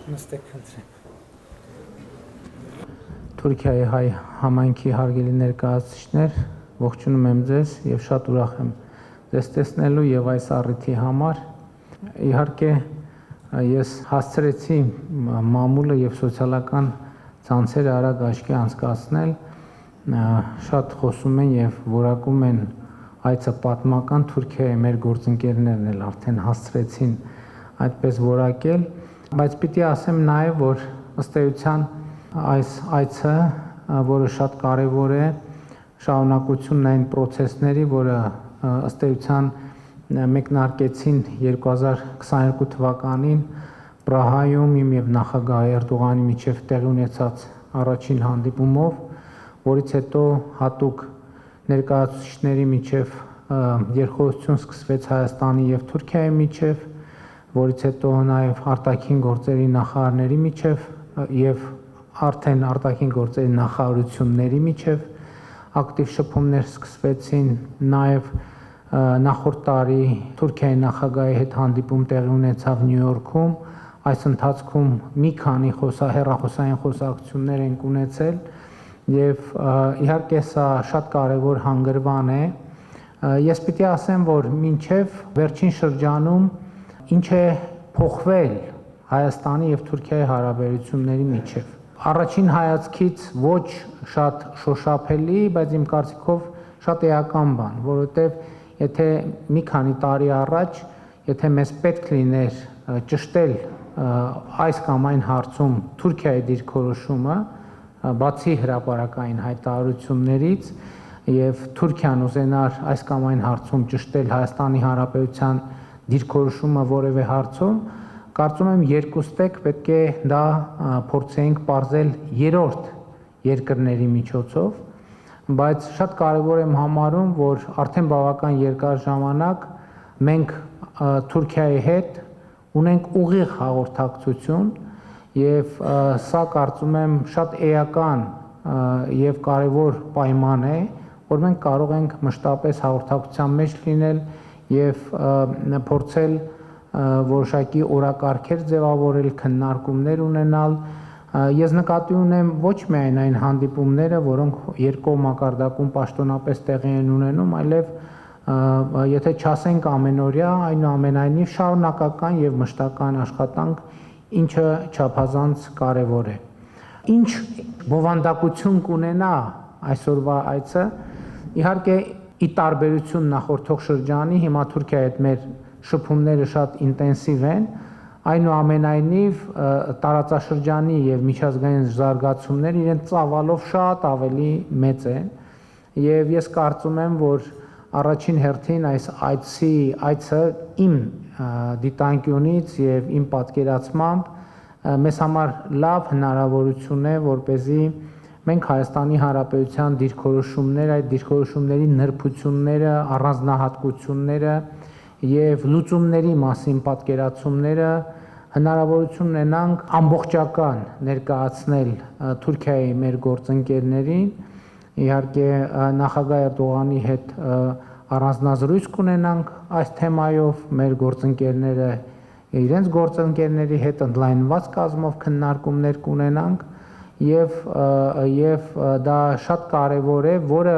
Նստեք խնդրեմ։ Թուրքիայի հայ համայնքի հարգելի ներկայացուցիչներ, ողջունում եմ ձեզ եւ շատ ուրախ եմ ձեզ տեսնելու եւ այս առիթի համար։ Իհարկե ես հասցրեցի մամուլը եւ սոցիալական ցանցերը արագ աչքի անցկացնել, շատ խոսում են եւ որակում են այցը պատմական Թուրքիայի մեր գործընկերներն էլ արդեն հասցրեցին այդպես որակել, բայց պիտի ասեմ նաեւ, որ ըստ էության այս այցը, որը շատ կարևոր է, շարունակությունն այն process-ների, որը ըստ էության մեկնարկեցին 2022 թվականին Պրահայում իմ եւ նախագահ Էրդողանի միջև տեղի ունեցած առաջին հանդիպումով, որից հետո հատուկ ներկայացուցիչների միջև երկխոսություն սկսվեց Հայաստանի եւ Թուրքիայի միջև, որից հետո նաեւ արտաքին գործերի նախարարների միջև եւ արդեն արտաքին գործերի նախարարությունների միջև ակտիվ շփումներ սկսվեցին, նաեւ նախորդ տարի Թուրքիայի նախագահի հետ հանդիպում տեղի ունեցավ Նյու Յորքում, այս ընթացքում մի քանի հեռախոսային խոսակցություններ ենք ունեցել եւ իհարկե սա շատ կարեւոր հանգրվան է։ Ես պիտի ասեմ, որ մինչեւ վերջին շրջանում ինչ է փոխվել Հայաստանի եւ Թուրքիայի հարաբերությունների միջև։ Առաջին հայացքից ոչ շատ շոշափելի, բայց իմ կարծիքով շատ էական բան, որովհետեւ եթե մի քանի տարի առաջ, եթե մեզ պետք լիներ ճշտել այս կամ այն հարցում Թուրքիայի դիրքորոշումը, բացի հրապարակային հայտարարություններից եւ Թուրքիան ուզենար այս կամ այն հարցում ճշտել Հայաստանի Հանրապետության դիրքորոշումը որևէ հարցում, կարծում եմ երկուստեք պետք է դա փորձենք պարզել երրորդ երկրների միջոցով, բայց շատ կարևոր եմ համարում, որ արդեն բավական երկար ժամանակ մենք Թուրքիայի հետ ունենք ուղիղ հաղորդակցություն եւ սա կարծում եմ շատ էական եւ կարևոր պայման է, որ մենք կարող ենք մշտապես հաղորդակցության մեջ լինել եւ փորձել որոշակի օրակարգեր ձևավորել, քննարկումներ ունենալ։ Ես նկատի ունեմ ոչ միայն այն հանդիպումները, որոնք երկու մակարդակում պաշտոնապես տեղի են ունենում, այլև եթե չասենք ամենօրյա, այնուամենայնիվ շարունակական եւ մշտական աշխատանք, ինչը չափազանց կարեւոր է։ Ինչ բովանդակություն կունենա այսօրվա այցը, իհարկե ի տարբերություն նախորդող շրջանի, հիմա Թուրքիայի հետ մեր շփումները շատ ինտենսիվ են, այնուամենայնիվ տարածաշրջանի եւ միջազգային զարգացումները իրենց ծավալով շատ ավելի մեծ են եւ ես կարծում եմ, որ առաջին հերթին այս այցը իմ դիտանկյունից եւ իմ պատկերացմամբ մեզ համար լավ հնարավորություն է, որպեսզի մենք Հայաստանի Հանրապետության դիրքորոշումները, այդ դիրքորոշումների նրբությունները, առանձնահատկությունները եւ լուծումների մասին պատկերացումները հնարավորություն ունենանք ամբողջական ներկայացնել Թուրքիայի մեր գործընկերներին, իհարկե նախագահ Էրդողանի հետ առանձնազրույց կունենանք այս թեմայով, մեր գործընկերները իրենց գործընկերների հետ ընդլայնված կազմով քննարկումներ կունենանք եւ դա շատ կարեւոր է, որը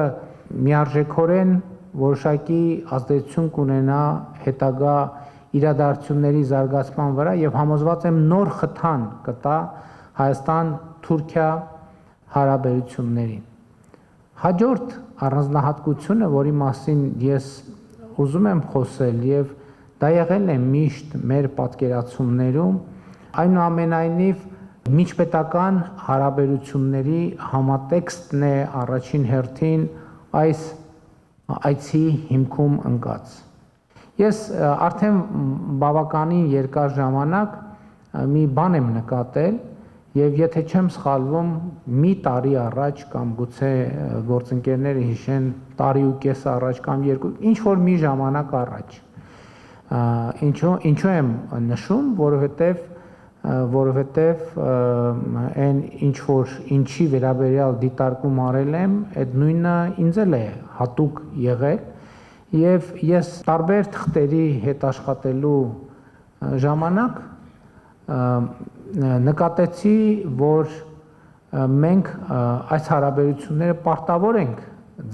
միարժեքորեն որոշակի ազդեցություն կունենա հետագա իրադարձությունների զարգացման վրա եւ համոզված եմ նոր խթան կտա Հայաստան-Թուրքիա հարաբերություններին։ Հաջորդ առանձնահատկությունը, որի մասին ես ուզում եմ խոսել եւ դա եղել է միշտ մեր պատկերացումներում, այնուամենայնիվ միջպետական հարաբերությունների համատեքստն է առաջին հերթին այս այցի հիմքում ընկած։ Ես արդեն բավականին երկար ժամանակ մի բան եմ նկատել եւ եթե չեմ սխալվում մի տարի առաջ կամ գուցե գործընկերները հիշեն տարի ու կես առաջ կամ երկու ինչ որ մի ժամանակ առաջ ինչու եմ նշում, որովհետեւ այն ինչ որ ինչի վերաբերյալ դիտարկում արել եմ, այդ նույնը ինձ էլ է հատուկ եղել եւ ես տարբեր թղթերի հետ աշխատելու ժամանակ նկատեցի, որ մենք այս հարաբերությունները պարտավոր ենք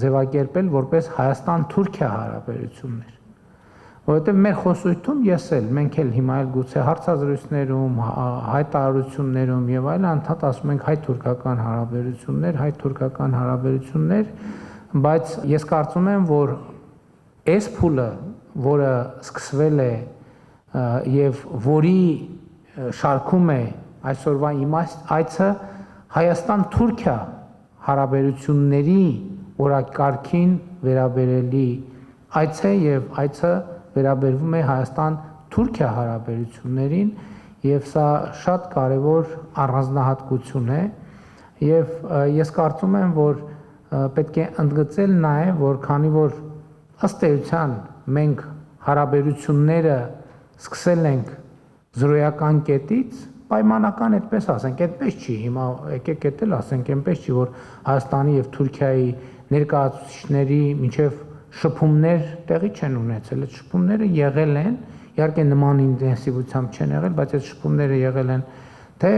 ձևակերպել որպես Հայաստան-Թուրքիա հարաբերություններ, որովհետև մեր խոսույթում մենք էլ հիմա էլ գուցե հարցազրույցներում, հայտարարություններում եւ այլն անդադ ասում ենք հայ-թուրքական հարաբերություններ, բայց ես կարծում եմ, որ այս փուլը, որը սկսվել է եւ որի շարքում է այսօրվա այցը Հայաստան-Թուրքիա հարաբերությունների օրակարգին վերաբերելի այց է եւ այցը վերաբերվում է Հայաստան-Թուրքիա հարաբերություններին եւ սա շատ կարեւոր առանձնահատկություն է եւ ես կարծում եմ, որ պետք է ընդգծել նաեւ, որ քանի որ ըստ էության մենք հարաբերությունները սկսել ենք զրոյական կետից, պայմանական այդպես ասենք, այդպես չի, հիմա եկեք էդ էլ ասենք, այնպես չի, որ Հայաստանի եւ Թուրքիայի ներկայացուցիչների միջև շփումներ տեղի չեն ունեցել, այդ շփումները եղել են, իհարկե նման ինտենսիվությամբ չեն եղել, բայց այդ շփումները եղել են թե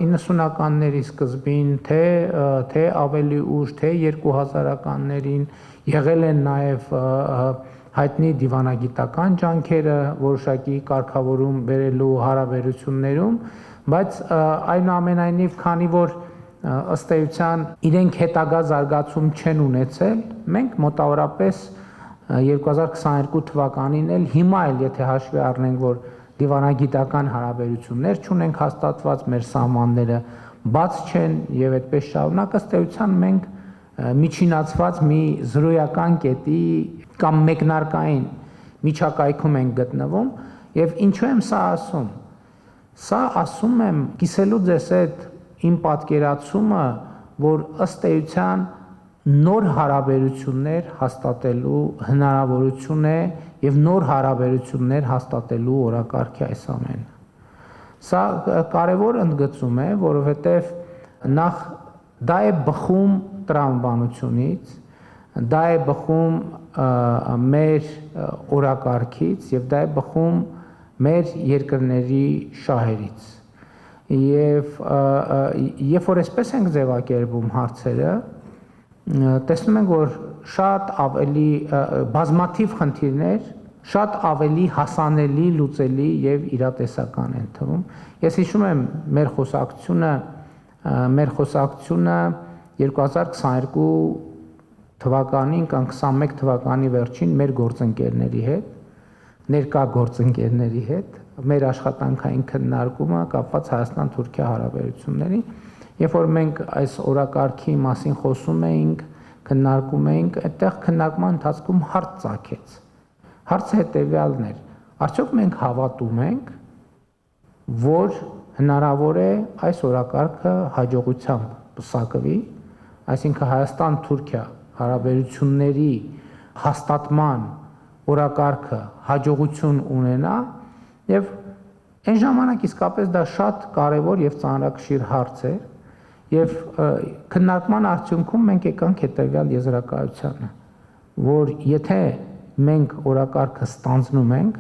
90-ականների սկզբին, թե ավելի ուշ, թե 2000-ականներին, եղել են նաև հայտնի դիվանագիտական ջանքերը որոշակի կարգավորում բերելու հարաբերություններում, բայց այնուամենայնիվ, քանի որ ըստ էության իրենք հետագա զարգացում չեն ունեցել, մենք մոտավորապես 2022 թվականին էլ հիմա էլ եթե հաշվի առնենք, որ դիվանագիտական հարաբերություններ չունենք հաստատված, մեր սահմանները բաց չեն եւ այդպես շարունակ, ըստ էության մենք միջինացված մի զրոյական կետի կամ մեկնարկային միջակայքում ենք գտնվում եւ ինչու եմ սա ասում։ Սա ասում եմ կիսելու ձեզ այդ իմ պատկերացումը, որ ըստ էության նոր հարաբերություններ հաստատելու հնարավորություն է եւ նոր հարաբերություններ հաստատելու օրակարգի այս ամենը։ Սա կարևոր ընդգծում է, որովհետեւ նախ դա է բխում տրամաբանությունից, դա է բխում մեր օրակարգից եւ դա է բխում մեր երկրների շահերից։ Եվ երբ որ այսպես ենք ձևակերպում հարցերը, տեսնում ենք, որ շատ ավելի բազմաթիվ խնդիրներ, շատ ավելի հասանելի, լուծելի եւ իրատեսական են թվում։ Ես հիշում եմ մեր խոսակցությունը 2022 թվականին կամ 21 թվականի վերջին մեր գործընկերների հետ, ներկա գործընկերների հետ, մեր աշխատանքային քննարկումը կապված Հայաստան-Թուրքիա հարաբերությունների, երբ որ մենք այս օրակարգի մասին խոսում էինք, քննարկում էինք, այդտեղ քննարկման ընթացքում հարց ծագեց։ Հարցը հետևյալն էր. արդյոք մենք հավատում ենք, որ հնարավոր է այս օրակարգը հաջողությամբ պսակվի, այսինքն Հայաստան-Թուրքիա հարաբերությունների հաստատման օրակարգը հաջողություն ունենա եւ այն ժամանակ իսկապես դա շատ կարեւոր եւ ծանրակշիռ հարց էր եւ քննարկման արդյունքում մենք եկանք հետեւյալ եզրակացությանը, որ եթե մենք օրակարգը ստանձնում ենք,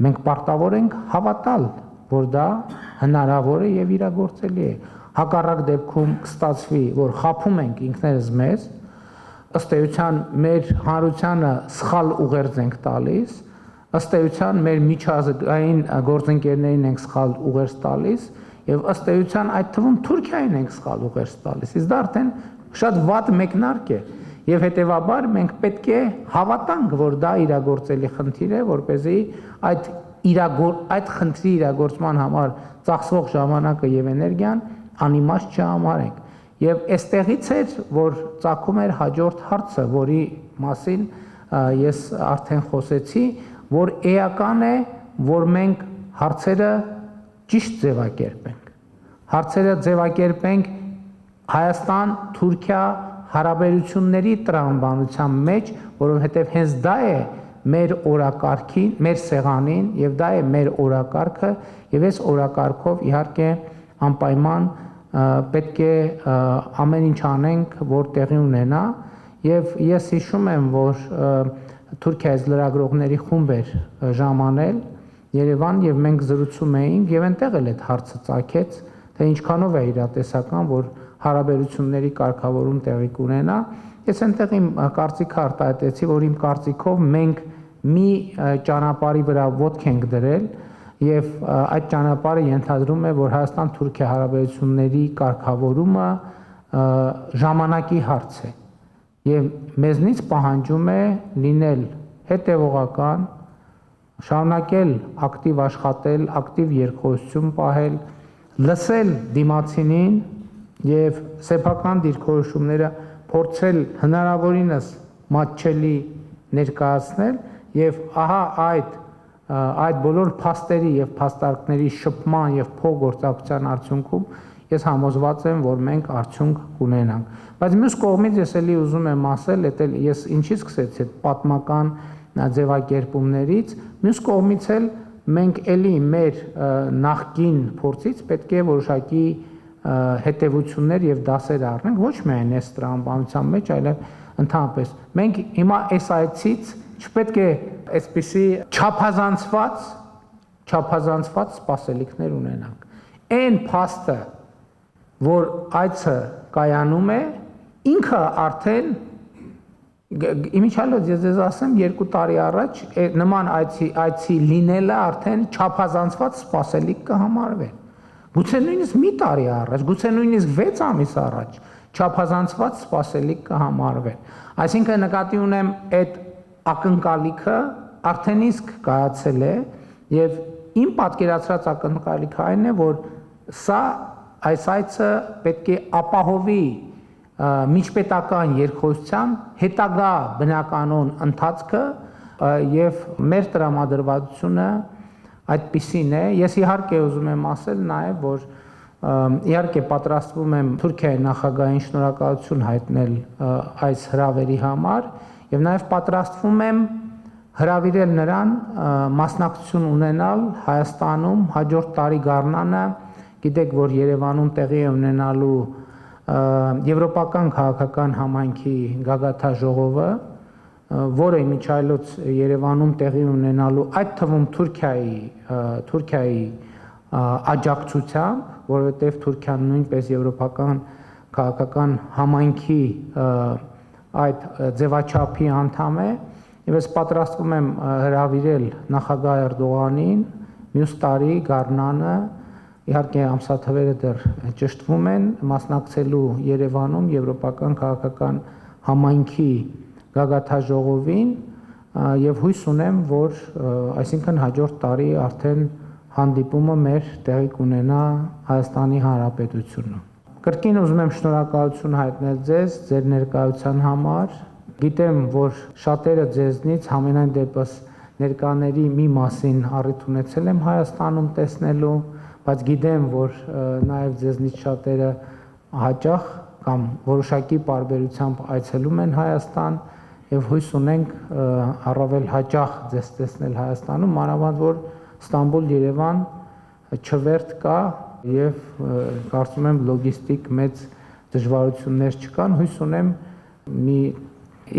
մենք պարտավոր ենք հավատալ, որ դա հնարավոր է եւ իրագործելի է։ Հակառակ դեպքում կստացվի, որ խաբում ենք ինքներս մեզ, ըստ էության մեր հանրությանը սխալ ուղերձ ենք տալիս, ըստ էության մեր միջազգային գործընկերներին ենք սխալ ուղերձ տալիս եւ ըստ էության այդ թվում Թուրքիային ենք սխալ ուղերձ տալիս։ Իսկ դա արդեն շատ վատ մեկնարկ է եւ հետեւաբար մենք պետք է հավատանք, որ դա իրագործելի խնդիր է, որպեսզի այդ խնդրի իրագործման համար ծախսվող ժամանակը եւ էներգիան անիմաստ չհամարենք։ Եվ այստեղից էր, որ ծագում էր հաջորդ հարցը, որի մասին ես արդեն խոսեցի, որ էական է, որ մենք հարցերը ճիշտ ձևակերպենք։ Հարցերը ձևակերպենք Հայաստան-Թուրքիա հարաբերությունների տրամաբանության մեջ, որովհետև հենց դա է մեր օրակարգին, մեր սեղանին եւ դա է մեր օրակարգը եւ այս օրակարգով իհարկե անպայման պետք է ամեն ինչ անենք, որ տեղի ունենա եւ ես հիշում եմ, որ Թուրքիայից լրագրողների խումբ էր ժամանել Երևան եւ մենք զրուցում էինք եւ այնտեղ էլ այդ հարցը ծագեց, թե ինչքանով է իրատեսական, որ հարաբերությունների կարգավորում տեղի կունենա։ Ես այնտեղ իմ կարծիքը արտահայտեցի, որ իմ կարծիքով մենք մի ճանապարհի վրա ոտք ենք դրել եւ այդ ճանապարհը ենթադրում է, որ Հայաստան-Թուրքիա հարաբերությունների կարգավորումը ժամանակի հարց է եւ մեզնից պահանջում է լինել հետեւողական, շարունակել ակտիվ աշխատել, ակտիվ երկխոսություն պահել, լսել դիմացինին եւ սեփական դիրքորոշումները փորձել հնարավորինս մատչելի ներկայացնել եւ ահա այդ բոլոր փաստերի եւ փաստարկների շփման եւ փոխգործակցության արդյունքում ես համոզված եմ, որ մենք արդյունք կունենանք։ Բայց մյուս կողմից ես էլի ուզում եմ ասել, ես ինչի սկսեցի այդ պատմական ձևակերպումներից, մյուս կողմից էլ մենք էլի մեր նախկին փորձից պետք է որոշակի հետևություններ եւ դասեր առնենք, ոչ միայն այս տրամաբանության մեջ, այլև ընդհանրապես։ Մենք հիմա այս այցից չպետք է այսպիսի չափազանցված սպասելիքներ ունենանք։ Այն փաստը, որ այցը կայանում է, ինքը արդեն իմիջիալոց ես ասեմ 2 տարի առաջ նման այցի լինելը արդեն չափազանցված սպասելիք կհամարվեր։ Գուցե նույնիսկ մի տարի առաջ, գուցե նույնիսկ 6 ամիս առաջ չափազանցված սպասելիք կհամարվեր։ Այսինքն նկատի ունեմ այդ ակնկալիքը արդեն իսկ կայացել է եւ իմ պատկերացրած ակնկալիքը այն է, որ այս այցը պետք է ապահովի միջպետական երկխոսության հետագա բնականոն ընթացքը եւ մեր տրամադրվածությունը այդպիսին է։ Ես իհարկե ուզում եմ ասել նաեւ, որ իհարկե պատրաստվում եմ Թուրքիայի նախագահին շնորհակալություն հայտնել այս հրավերի համար եւ նաեւ պատրաստվում եմ հրավիրել նրան մասնակցություն ունենալ Հայաստանում հաջորդ տարի գարնանը, գիտեք, որ Երևանում տեղի է ունենալու Եվրոպական քաղաքական համայնքի գագաթաժողովը, որը իմիջիալոց Երևանում տեղի ունենալու այդ թվում Թուրքիայի աջակցությամբ, որովհետև Թուրքիան նույնպես Եվրոպական քաղաքական համայնքի այդ ձևաչափի անդամ է, եւ ես պատրաստվում եմ հրավիրել նախագահ Էրդողանին մյուս տարի գարնանը, իհարկե ամսաթվերը դեռ ճշտվում են, մասնակցելու Երևանում Եվրոպական քաղաքական համայնքի գագաթաժողովին եւ հույս ունեմ, որ այսինքն հաջորդ տարի արդեն հանդիպումը մեր տեղի կունենա Հայաստանի Հանրապետությունում։ Կրկին ուզում եմ շնորհակալություն հայտնել ձեզ ձեր ներկայության համար։ Գիտեմ, որ շատերը ձեզնից համենայն դեպս ներկաների մի մասին առիթ ունեցել եմ Հայաստանում տեսնելու, բայց գիտեմ, որ նաև ձեզնից շատերը հաճախ կամ որոշակի պարբերությամբ այցելում են Հայաստան եւ հույս ունենք առավել հաճախ ձեզ տեսնել Հայաստանում, մանավանդ որ Ստամբուլ-Երևան չվերթ կա եւ կարծում եմ լոգիստիկ մեծ դժվարություններ չկան, հույս ունեմ մի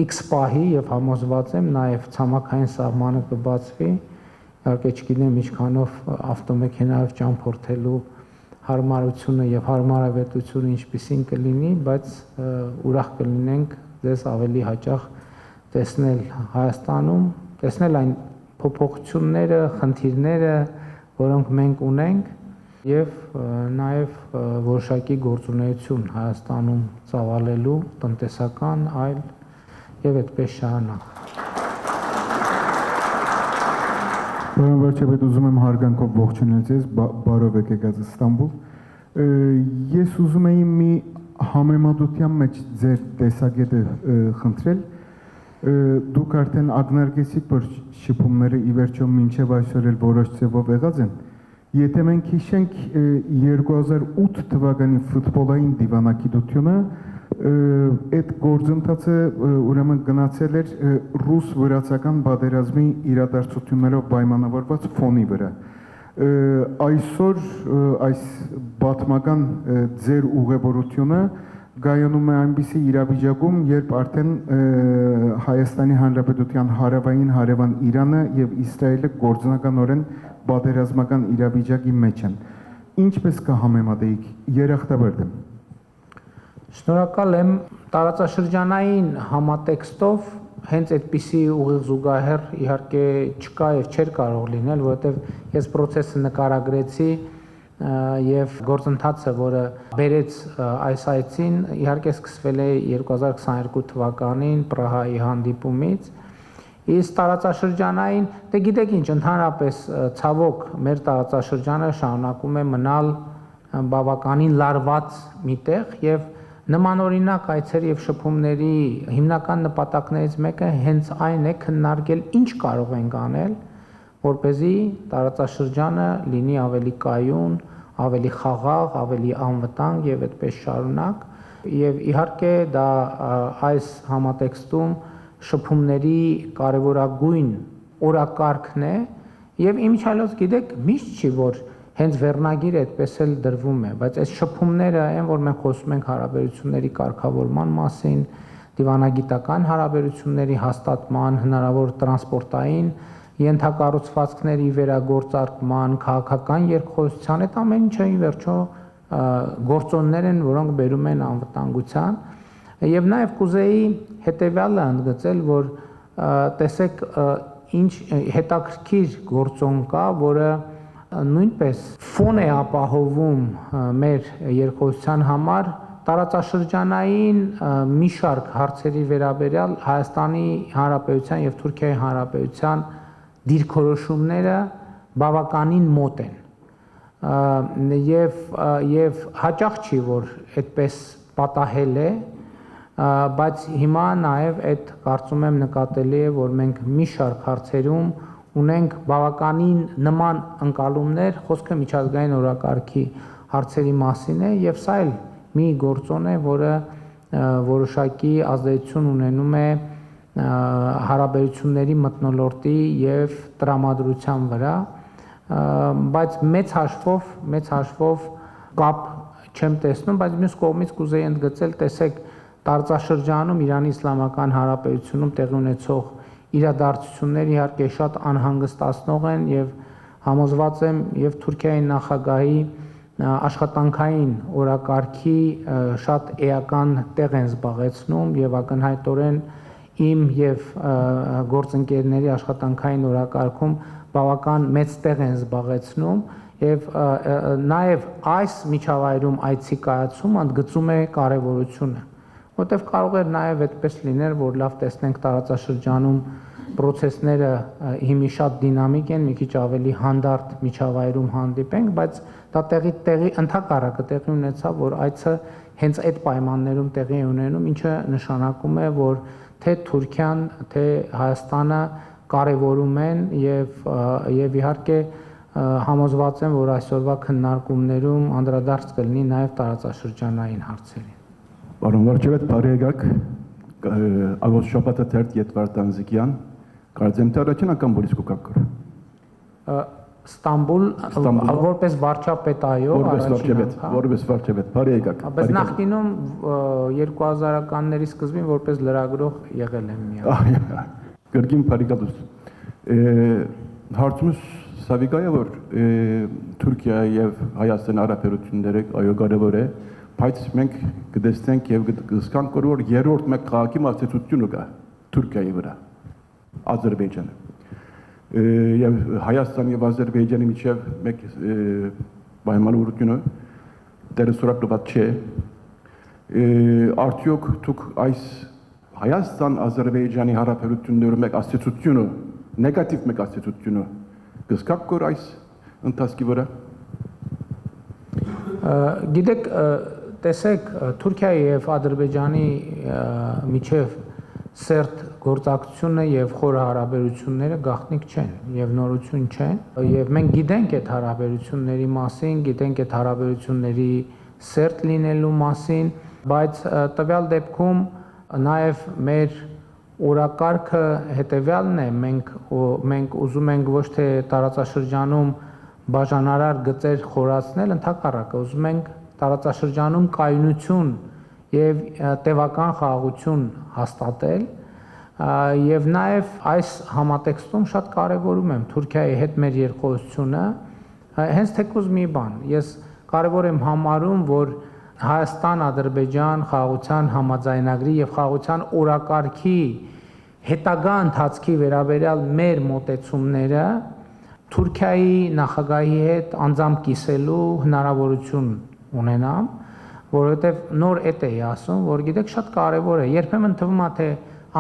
X պահի եւ համոզված եմ նաեւ ցամաքային սահմանը կբացվի, իհարկե չգիտեմ ինչքանով ավտոմեքենայով ճամփորդելու հարմարությունը եւ հարմարավետությունը ինչպիսին կլինի, բայց ուրախ կլինենք ձեզ ավելի հաճախ տեսնել Հայաստանում, տեսնել այն փոփոխությունները, խնդիրները, որոնք մենք ունենք եւ նաեւ որոշակի գործունեություն Հայաստանում ծավալելու տնտեսական այլ եւ այդպես շարունակ։ Պարոն վարչապետ, ուզում եմ հարգանքով ողջունել ձեզ, բարով եք եկած Ստամբուլ։ Ես ուզում եի մի համեմատության մեջ ձեր տեսակետը խնդրել։ Դուք արդեն ակնարկեցիք, որ շփումները ի վերջո մինչև այսօր էլ որոշ ձևով եղած են։ Եթե մենք հիշենք 2008 թվականի ֆուտբոլային դիվանագիտությունը, այդ գործընթացը ուրեմն գնացել էր ռուս-վրացական պատերազմի իրադարձություններով պայմանավորված ֆոնի վրա։ Այսօր այս պատմական ձեր ուղևորությունը գայանում է այնպիսի իրավիճակում, երբ արդեն Հայաստանի Հանրապետության հարավային հարևան Իրանը եւ Իսրայելը գործնականորեն պատերազմական իրավիճակի մեջ են։ Ինչպես կհամեմատեիք երախտաբարդ եմ։ Շնորհակալ եմ տարածաշրջանային համատեքստով հենց այդպիսի ուղիղ զուգահեռ իհարկե չկա եւ չէր կարող լինել, որովհետեւ ես process-ը նկարագրեցի եւ գործընթացը, որը բերեց այս այցին, իհարկե սկսվել է 2022 թվականին Պրահայի հանդիպումից։ Իսկ տարածաշրջանային, դե գիտեք ինչ, ընդհանրապես ցավոք մեր տարածաշրջանը շարունակում է մնալ բավականին լարված միտեղ եւ նմանօրինակ այցերի եւ շփումների հիմնական նպատակներից մեկը հենց այն է քննարկել ինչ կարող ենք անել, որպեսզի տարածաշրջանը լինի ավելի կայուն, ավելի խաղաղ, ավելի անվտանգ եւ այդպես շարունակ։ Եվ իհարկե դա այս համատեքստում շփումների կարևորագույն օրակարգն է եւ իմիջիալոց գիտեք միշտ չի որ հենց վերնագիրը այդպես էլ դրվում է, բայց այս շփումները այն որ մենք խոսում ենք հարաբերությունների կարգավորման մասին, դիվանագիտական հարաբերությունների հաստատման, հնարավոր տրանսպորտային ենթակառուցվածքների վերագործարկման, քաղաքական երկխոսության, այդ ամեն ինչը ի վերջո գործոններ են, որոնք բերում են անվտանգության, եւ նաեւ կուզեի հետեւյալը ընդգծել, որ տեսեք ինչ հետաքրքիր գործոն կա, որը նույնպես ֆոն է ապահովում մեր երկխոսության համար տարածաշրջանային մի շարք հարցերի վերաբերյալ Հայաստանի Հանրապետության եւ Թուրքիայի Հանրապետության դիրքորոշումները բավականին մոտ են եւ հաճախ չի որ այդպես պատահել է, բայց հիմա նաեւ այդ կարծում եմ նկատելի է որ մենք մի շարք հարցերում ունենք բավականին նման ընկալումներ, խոսքը միջազգային օրակարգի հարցերի մասին է եւ սա էլ մի գործոն է, որը որոշակի ազդեցություն ունենում է հարաբերությունների մթնոլորտի եւ տրամադրության վրա, բայց մեծ հաշվով կապ չեմ տեսնում, բայց մյուս կողմից կուզեի ընդգծել, տեսեք, տարածաշրջանում Իրանի Իսլամական Հանրապետությունում տեղի ունեցող իրադարձությունները իհարկե շատ անհանգստացնող են եւ համոզված եմ եւ Թուրքիայի նախագահի աշխատանքային օրակարգի շատ էական տեղ են զբաղեցնում եւ ակնհայտորեն իմ եւ գործընկերների աշխատանքային օրակարգում բավական մեծ տեղ են զբաղեցնում եւ նաեւ այս միջավայրում այցի կայացումը ընդգծում է կարեւորությունը, որտեղ կարող է նաեւ այդպես լինել, որ լավ տեսնենք տարածաշրջանում process-ները հիմի շատ դինամիկ են, մի քիչ ավելի հանդարտ միջավայրում հանդիպենք, բայց դա տեղի ընդհակառակը տեղի ունեցավ, որ այցը հենց այդ պայմաններում տեղի է ունենում, ինչը նշանակում է, որ թե Թուրքիան, թե Հայաստանը կարևորում են եւ իհարկե համոզված եմ, որ այսօրվա քննարկումներում անդրադարձ կլինի նաեւ տարածաշրջանային հարցերին։ Պարոն վարչապետ, բարի եկաք, Ագոս շաբաթը թերթ Եդվարդ Անզիկյան, կարծեմ թե առաջին անգամ որից կուկակոր։ Ստամբուլ, որպես վարչապետ, այո, որպես վարչապետ, բարի եկաք։ Բայց նախկինում 2000-ականների սկզբին որպես լրագրող եղել եմ միայն։ Գրգին բարիկադուս։ Հարցումս Սավիկայը, որ Թուրքիայի եւ Հայաստանի հարաբերությունները այո կարևոր է, բայց մենք կտեսնենք եւ կզգանք, որ երրորդ մեկ քաղաքի մասնակցությունը կա Թուրքիայի վրա, Ադրբեջանը։ Եվ Հայաստանի եւ Ադրբեջանի միջև մեկ պայմանավորությունը դերսորակված չէ։ Արդյոք դուք այս Հայաստան-Ադրբեջանի հարաբերությունների մեկ ասոցիացիոնը, նեգատիվ մեկ ասոցիացիոնը կզգաք որ այս ընթացքի վրա։ Գիտեք, տեսեք, Թուրքիայի եւ Ադրբեջանի միջև սերտ գործակցությունը եւ խոր հարաբերությունները գաղտնիք չեն եւ նորություն չեն եւ մենք գիտենք այդ հարաբերությունների մասին, գիտենք այդ հարաբերությունների սերտ լինելու մասին, բայց տվյալ դեպքում նաեւ մեր օրակարգը հետեւյալն է, մենք ուզում ենք ոչ թե տարածաշրջանում բաժանարար գծեր խորացնել, ընդհակառակը ուզում ենք տարածաշրջանում կայունություն եւ տևական խաղաղություն հաստատել եւ նաեւ այս համատեքստում շատ կարեւորում եմ Թուրքիայի հետ մեր երկխոսությունը հենց թեկուզ մի բան ես կարեւոր եմ համարում որ Հայաստան-Ադրբեջան խաղաղության համաձայնագրի եւ խաղաղության օրակարգի հետագա ընթացքի վերաբերյալ մեր մոտեցումները Թուրքիայի նախագահի հետ անձամբ կիսելու հնարավորություն ունենամ, որովհետև նոր էդ էի ասում, որ գիտեք շատ կարևոր է, երբեմն թվում է թե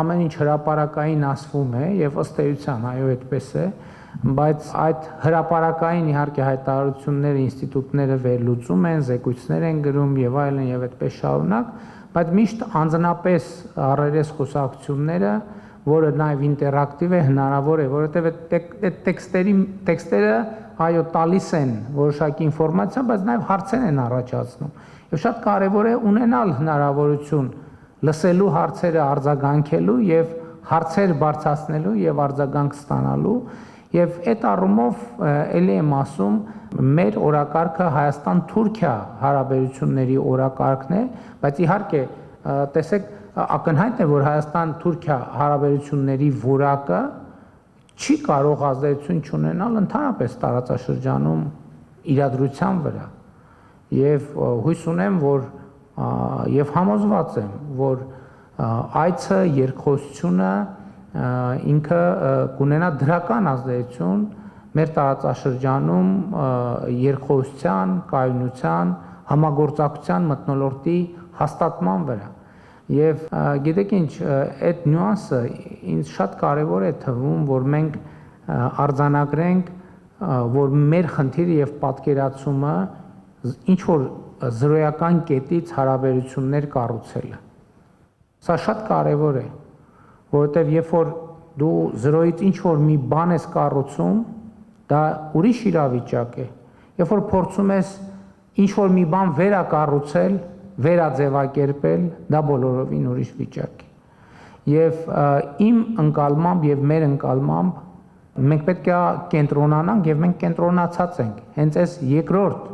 ամեն ինչ հրապարակային ասվում է եւ ըստ էության այո այդպես է, բայց այդ հրապարակային իհարկե հայտարարությունները ինստիտուտները վերլուծում են, զեկույցներ են գրում եւ այլն եւ այդպես շարունակ, բայց միշտ անձնապես առերես խոսակցությունները որը նաև ինտերակտիվ է հնարավոր է, որովհետև այդ տեքստերը այո տալիս են որոշակի ինֆորմացիա, բայց նաև հարցեր են առաջացնում։ Եվ շատ կարևոր է ունենալ հնարավորություն լսելու հարցերը արձագանքելու եւ հարցեր բարձրացնելու եւ արձագանք ստանալու եւ այդ առումով ելի եմ ասում մեր օրակարգը Հայաստան-Թուրքիա հարաբերությունների օրակարգն է, բայց իհարկե տեսեք ակնհայտ է որ Հայաստան-Թուրքիա հարաբերությունների որակը չի կարող ազդեցություն չունենալ ընդհանրապես տարածաշրջանում իրադրության վրա եւ հույս ունեմ որ եւ համոզված եմ որ այցը երկխոսությունը ինքը կունենա դրական ազդեցություն մեր տարածաշրջանում երկխոսության, կայունության, համագործակցության մթնոլորտի հաստատման վրա Եվ գիտեք ինչ, այդ նյուանսը ինձ շատ կարևոր է թվում, որ մենք արձանագրենք, որ մեր խնդիրը եւ պատկերացումը ինչ որ զրոյական կետից հարաբերություններ կառուցելը։ Սա շատ կարևոր է, որովհետեւ երբ որ դու զրոյից ինչ որ մի բան ես կառուցում, դա ուրիշ իրավիճակ է։ Երբ որ փորձում ես ինչ որ մի բան վերակառուցել, վերաձևակերպել, դա բոլորովին ուրիշ վիճակ է։ Եվ իմ ընկալմամբ եւ մեր ընկալմամբ մենք պետք է կենտրոնանանք եւ մենք կենտրոնացած ենք հենց այս երկրորդ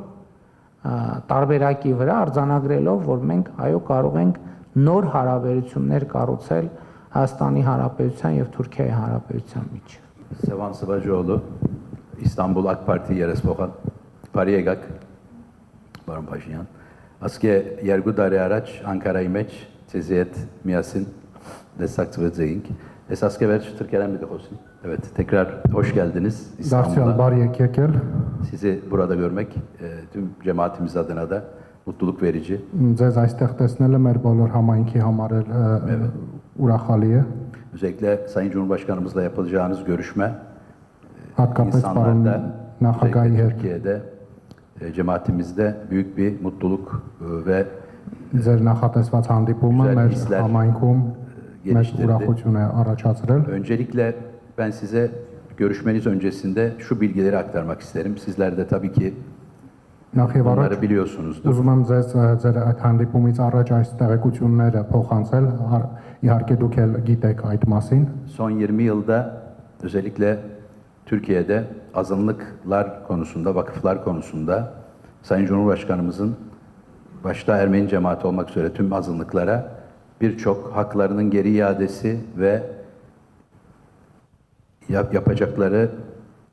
տարբերակի վրա արձանագրելով, որ մենք այո կարող ենք նոր հարաբերություններ կառուցել Հայաստանի Հանրապետության եւ Թուրքիայի Հանրապետության միջեւ։ Sevan Sıvacıoğlu, İstanbul AK Parti երեսփոխան, բարի եկաք, պարոն Փաշինյան։ Ասկե երկու տարի առաջ Անկարայի մեջ ցեզի հետ միասին դեսակցվեցինք։ Ես ասկե վերջ Türkiye'den bir de olsun. Evet, tekrar hoş geldiniz İstanbul'a. Բարի եկել։ Sizi burada görmek tüm cemaatimiz adına da mutluluk verici. Ձեզ այստեղ տեսնելը մեր բոլոր համայնքի համար ուրախալի է։ Özellikle Sayın Cumhurbaşkanımızla yapılacağınız görüşme Հատկապես պարոն insanlarda, նախագահի հետ Türkiye'de cemaatimizde büyük bir mutluluk ve ձեր նախատեսված հանդիպումը Güzel մեր hisler համայնքում մեր geliştirdi. ուրախություն է առաջացրել։ Öncelikle ben size görüşmeniz öncesinde şu bilgileri aktarmak isterim. Sizler de tabii ki Նախ եւ առաջ bunları biliyorsunuzdur. ուզում եմ ձեզ ձեր այդ հանդիպումից առաջ այս տեղեկությունները փոխանցել, իհարկե դուք էլ գիտեք այդ մասին։ Son 20 yılda özellikle Türkiye'de azınlıklar konusunda, vakıflar konusunda Sayın Cumhurbaşkanımızın başta Ermeni cemaati olmak üzere tüm azınlıklara birçok haklarının geri iadesi ve yapacakları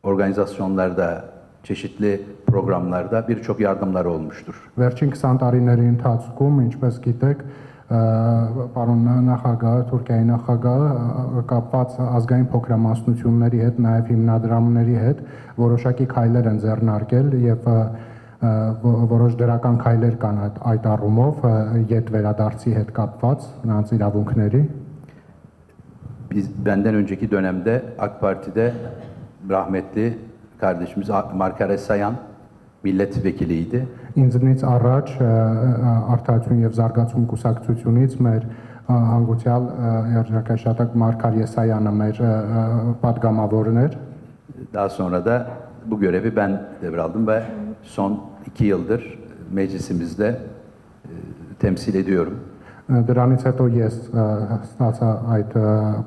organizasyonlarda, çeşitli programlarda birçok yardımları olmuştur. Վերջին 20 տարիների ընթացքում, ինչպես գիտեք, պարոն նախագահը, Թուրքիայի նախագահը կապված ազգային փոքրամասնությունների հետ, նաև հիմնադրամների հետ որոշակի քայլեր են ձեռնարկել եւ որոշ դրական քայլեր կան այդ առումով յետ վերադարձի հետ կապված նրանց իրավունքների։ Benden önceki dönemde AK Parti'de rahmetli kardeşimiz Markar Esayan milletvekiliydi. Ինձնից առաջ Արդարություն եւ զարգացում կուսակցությունից մեր հանգուցյալ երաժշտական Մարկար Եսայանը մեր պատգամավորն էր։ Daha sonra da bu görevi ben devraldım ve son 2 yıldır meclisimizde temsil ediyorum. Դրանից հետո ես ստացա այդ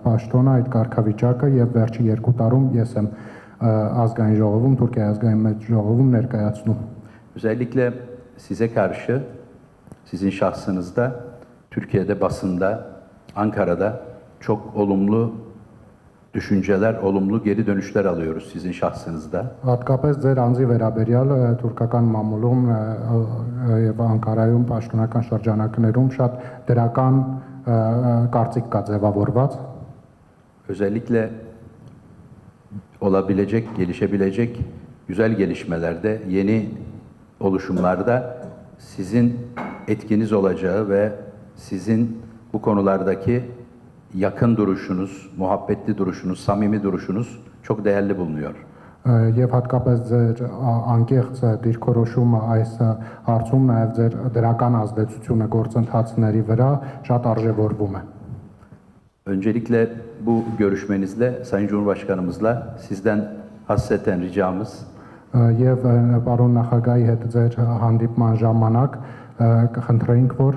պաշտոնը, այդ կարգավիճակը եւ վերջի 2 տարում ես եմ ազգային ժողովում, Թուրքիայի ազգային մեծ ժողովում ներկայացնում։ Özellikle size karşı, sizin şahsınızda Türkiye'de basında, Ankara'da çok olumlu düşünceler, olumlu geri dönüşler alıyoruz sizin şahsınızda. Հատկապես ձեր անձի վերաբերյալ թուրքական մամուլում եւ Անկարայում պաշտոնական շրջանակներում շատ դրական կարծիք կա ձևավորված Özellikle olabilecek, gelişebilecek güzel gelişmelerde, yeni oluşumlarda sizin etkiniz olacağı ve sizin bu konulardaki yakın duruşunuz, muhabbetli duruşunuz, samimi duruşunuz çok değerli bulunuyor. եւ հատկապես ձեր անկեղծ դիրքորոշումը այս հարցում նաեւ ձեր դրական ազդեցությունը գործընթացների վրա շատ արժևորվում է։ Öncelikle bu görüşmenizle Sayın Cumhurbaşkanımızla sizden hasreten ricamız Եվ պարոն նախագահի հետ ձեր հանդիպման ժամանակ կխնդրեինք, որ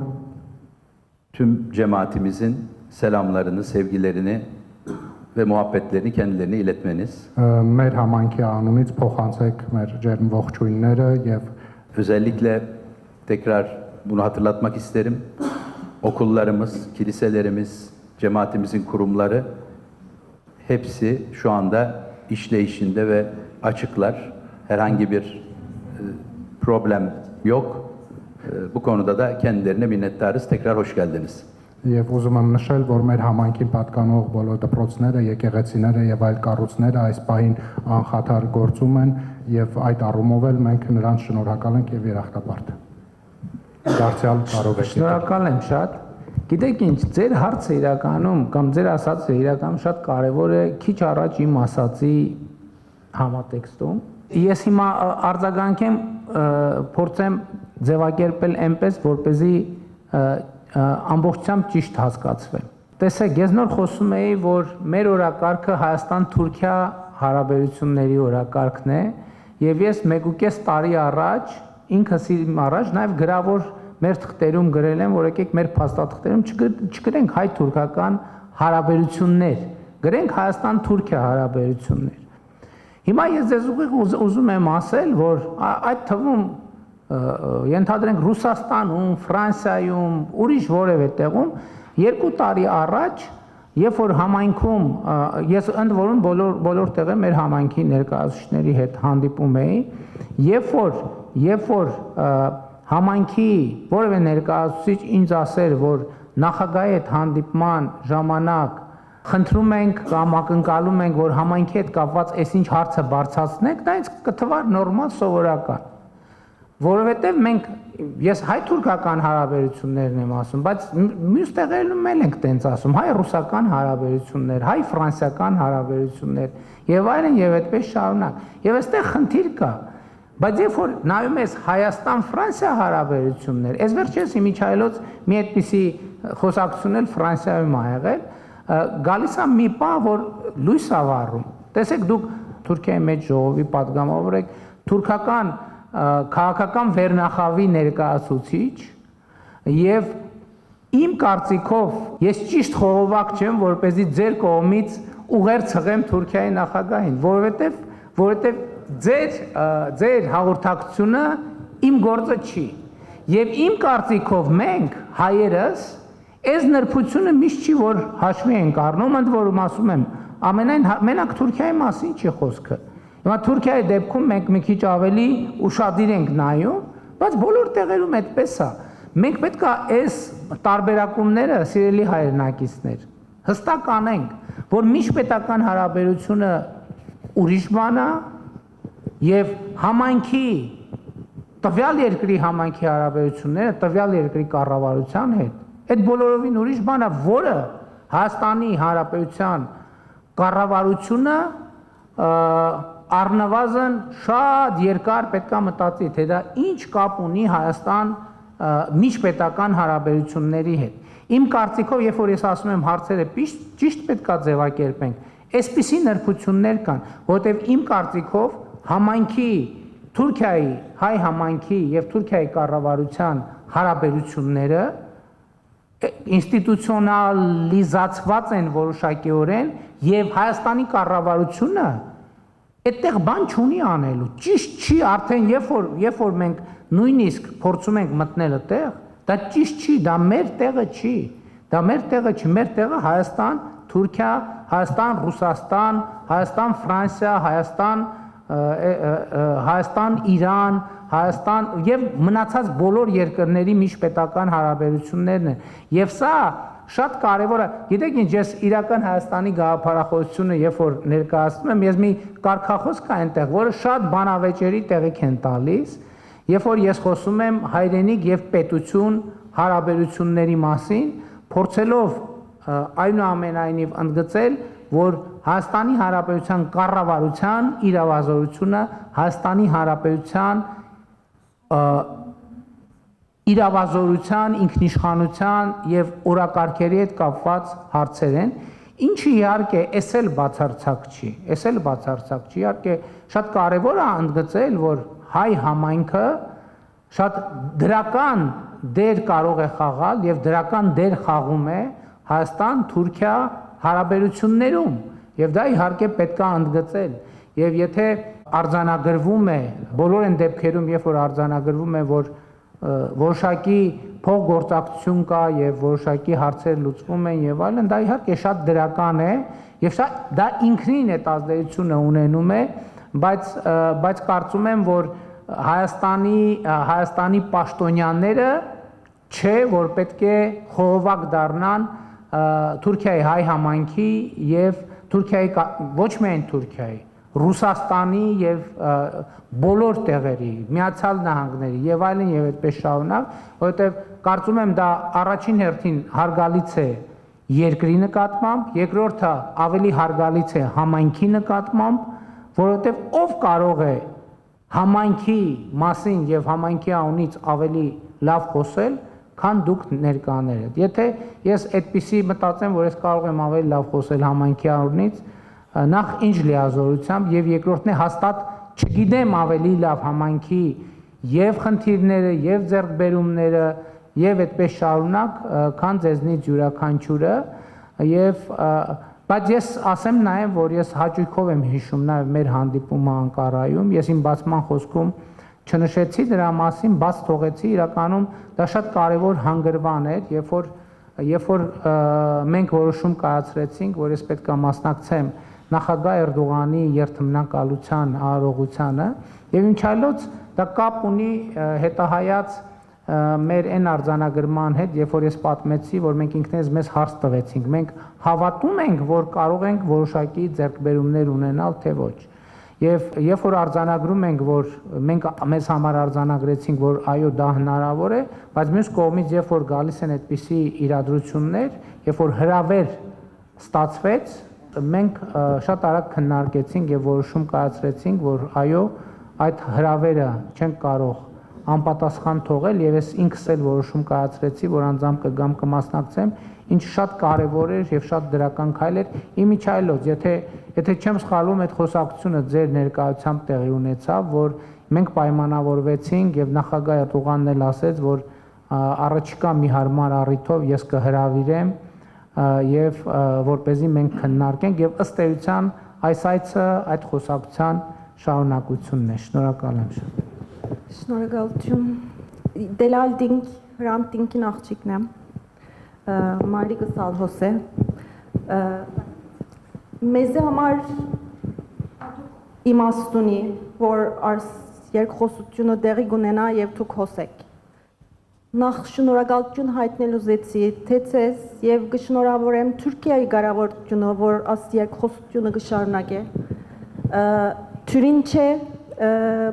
tüm cemaatimizin selamlarını, sevgilerini ve muhabbetlerini kendilerine iletmeniz. մեր համայնքի անունից փոխանցեք մեր ջերմ ողջույնները եւ Özellikle tekrar bunu hatırlatmak isterim. Okullarımız, kiliselerimiz, cemaatimizin kurumları hepsi şu anda işleyişinde ve açıklar. Herhangi bir problem yok. Bu konuda da kendilerine minnettarız. Tekrar hoş geldiniz. Եվ ուզում եմ նշել, որ մեր համայնքին պատկանող բոլոր դպրոցները, եկեղեցիները եւ այլ կառույցները այս պահին անխաթար գործում են եւ այդ առումով էլ մենք նրանց շնորհակալ ենք եւ երախտապարտ։ Դարձյալ կարող եք։ Շնորհակալ եմ շատ։ Գիտեք ինչ, ձեր հարցը իրականում կամ ձեր ասածը իրականում շատ կարևոր է, քիչ առաջ իմ ասածի համատեքստում։ Ես հիմա արձագանքեմ, փորձեմ ձևակերպել այնպես, որպեսզի ամբողջությամբ ճիշտ հասկացվեմ։ Տեսեք, ես նոր խոսում էի, որ մեր օրակարգը Հայաստան-Թուրքիա հարաբերությունների օրակարգն է, եւ ես 1.5 տարի առաջ ինքս իմ առաջ նաեւ գրավոր մեր թղթերում գրել եմ, որ եկեք մեր փաստաթղթերում չգրենք հայ-թուրքական հարաբերություններ, գրենք Հայաստան-Թուրքիա հարաբերություններ։ Հիմա ես ձեզ ուզում եմ ասել, որ այդ թվում ենթադրենք Ռուսաստանում, Ֆրանսիայում, ուրիշ որևէ տեղում 2 տարի առաջ, երբ որ համայնքում ես ընդ որում բոլոր տեղը մեր համայնքի ներկայացուցիչների հետ հանդիպում էի, երբ որ համայնքի որևէ ներկայացուցիչ ինձ ասեր, որ նախագահի հետ հանդիպման ժամանակ խնդրում ենք կամ ակնկալում ենք, որ համայնքի հետ կապված այսինչ հարցը բարձրացնենք, դա ինձ կթվար նորմալ սովորական։ Որովհետև մենք ես հայ-թուրքական հարաբերություններն եմ ասում, բայց մյուս տեղերում էլ ենք տենց ասում, հայ-ռուսական հարաբերություններ, հայ-ֆրանսիական հարաբերություններ եւ այլն եւ այդպես շարունակ։ Եվ այստեղ խնդիր կա։ Բայց երբ որ նայում ես Հայաստան-Ֆրանսիա հարաբերություններ, այս վերջերս Միչայելոց մի այդպիսի խոսակցություն էլ Ֆրանսիայում ա եղել, գալիս է մի պահ, որ լույս ա վառում։ Տեսեք, դուք Թուրքիայի մեջ ժողովի պատգամավոր եք, թուրքական քաղաքական վերնախավի ներկայացուցիչ եւ իմ կարծիքով ես ճիշտ խողովակ չեմ, որպեսզի ձեր կողմից ուղեր ցղեմ Թուրքիայի նախագահին, որովհետեւ ձեր հաղորդակցությունը իմ գործը չի։ Եվ իմ կարծիքով մենք հայերս այս նրբությունը միշտ չի որ հաշվի ենք առնում, ընդ որում ասում եմ, ամենայն մենակ Թուրքիայի մասին չի խոսքը։ Հիմա Թուրքիայի դեպքում մենք մի քիչ ավելի ուշադիր ենք նայում, բայց բոլոր տեղերում այդպես է։ Մենք պետք է այս տարբերակումները, սիրելի հայրենակիցներ, հստակ անենք, որ միջպետական հարաբերությունը ուրիշ բան է եւ համայնքի տվյալ երկրի համայնքի հարաբերությունները տվյալ երկրի կառավարության հետ այդ բոլորովին ուրիշ բան է, որը Հայաստանի Հանրապետության կառավարությունը առնվազն շատ երկար պետք է մտածի, թե դա ինչ կապ ունի Հայաստան միջպետական հարաբերությունների հետ։ Իմ կարծիքով, երբ որ ես ասում եմ հարցերը ճիշտ պետք է ձևակերպենք, այսպիսի նրբություններ կան, որտեղ իմ կարծիքով համայնքի Թուրքիայի հայ համայնքի եւ Թուրքիայի կառավարության հարաբերությունները ինստիտուցիոնալիզացված են որոշակիորեն եւ Հայաստանի կառավարությունը այդտեղ բան չունի անելու։ Ճիշտ չի արդեն երբ որ մենք նույնիսկ փորձում ենք մտնել այդտեղ, Դա ճիշտ չի, դա մեր տեղը չի։ Դա մեր տեղը չի, մեր տեղը Հայաստան, Թուրքիա, Հայաստան, Ռուսաստան, Հայաստան, Ֆրանսիա, Հայաստան, Իրան, Հայաստան եւ մնացած բոլոր երկրների միջպետական հարաբերություններն են։ Եվ սա շատ կարևոր է։ Գիտեք ինչ, ես իրական Հայաստանի գաղափարախոսությունը երբ որ ներկայացնում եմ, ես մի կարգախոս կա այնտեղ, որը շատ բանավեճերի տեղիք են տալիս, երբ որ ես խոսում եմ հայրենիք եւ պետություն հարաբերությունների մասին, փորձելով այնուամենայնիվ ընդգծել, որ Հայաստանի Հանրապետության կառավարության իրավազորությունը Հայաստանի Հանրապետության իրավազորության, ինքնիշխանության եւ օրակարգերի հետ կապված հարցեր են, ինչը իհարկե էս էլ բացարձակ չի, իհարկե շատ կարեւոր է ընդգծել, որ հայ համայնքը շատ դրական դեր կարող է խաղալ եւ դրական դեր խաղում է Հայաստան-Թուրքիա հարաբերություններում եւ դա իհարկե պետք է ընդգծել եւ եթե արձանագրվում է բոլոր այն դեպքերում երբ որ արձանագրվում է որ որոշակի փոխգործակցություն կա եւ որոշակի հարցեր լուծվում են եւ այլն դա իհարկե շատ դրական է եւ դա ինքնին այդ ազդեցությունը ունենում է բայց կարծում եմ որ Հայաստանի պաշտոնյաները չէ որ պետք է խողովակ դառնան Թուրքիայի հայ համայնքի եւ Թուրքիայի ոչ միայն Թուրքիայի Ռուսաստանի եւ բոլոր տեղերի Միացյալ Նահանգների եւ այլն եւ այդպես շարունակ, որովհետեւ կարծում եմ դա առաջին հերթին հարգալից է երկրի նկատմամբ, երկրորդը ավելի հարգալից է համայնքի նկատմամբ, որովհետեւ ով կարող է համայնքի մասին եւ համայնքի անունից ավելի լավ խոսել, քան դուք ներկաները։ Եթե ես այդպիսի մտածեմ, որ ես կարող եմ ավելի լավ խոսել համայնքի անունից, նախ ինչ լիազորությամբ եւ երկրորդն է հաստատ չգիտեմ ավելի լավ համայնքի եւ խնդիրները եւ ձեռքբերումները եւ այդպես շարունակ քան ձեզնից յուրաքանչյուրը եւ բայց ես ասեմ նաեւ որ ես հաճույքով եմ հիշում նաեւ մեր հանդիպումը Անկարայում ես իմ բացման խոսքում չնշեցի դրա մասին բաց թողեցի իրականում դա շատ կարեւոր հանգրվան էր երբ որ մենք որոշում կայացրեցինք որ ես պետք է մասնակցեմ նախագահ Էրդողանի երթմնակալության արարողությանը եւ ինչալոց դա կապ ունի հետահայաց մեր այն արձանագրման հետ երբ որ ես պատմեցի որ մենք ինքներս մեզ հարց տվեցինք մենք հավատում ենք որ կարող ենք որոշակի ձեռքբերումներ ունենալ թե ոչ եւ երբ որ արձանագրում ենք որ մենք մեզ համար արձանագրեցինք որ այո դա հնարավոր է բայց մյուս կողմից երբ որ գալիս են այդպիսի իրադրություններ երբ որ հրավեր ստացվեց մենք շատ արագ քննարկեցինք եւ որոշում կայացրեցինք որ այո այդ հրավերը չենք կարող անպատասխան թողել եւ ես ինքս էլ որոշում կայացրեցի որ անձամբ կգամ կմասնակցեմ ինչ շատ կարեւոր էր եւ շատ դրական քայլ էր իմիջայլոց եթե չեմ սխալվում այդ խոսակցությունը ձեր ներկայությամբ տեղի ունեցավ որ մենք պայմանավորվեցինք եւ նախագահ Էրդողանն էլ ասեց որ առաջիկա մի հարմար առիթով ես կհրավիրեմ եւ որպեսզի մենք քննարկենք եւ ըստ էության այս այցը այդ խոսակցության շարունակությունն է շնորհակալ եմ շատ Շնորհակալություն Դելալդինգ Հրանտինկին աղջիկն եմ Մարիկը Սալհոս է մեզ համար իմաստունի որ երկխոսությունը դեղի գունենա եւ դուք խոսեք Նախ շնորհակալություն հայտնել ուզեցի թե ցես եւ կշնորհավորեմ Թուրքիայի կառավարությունը որ աս երկխոսությունը կշարունակե Թուրին չէ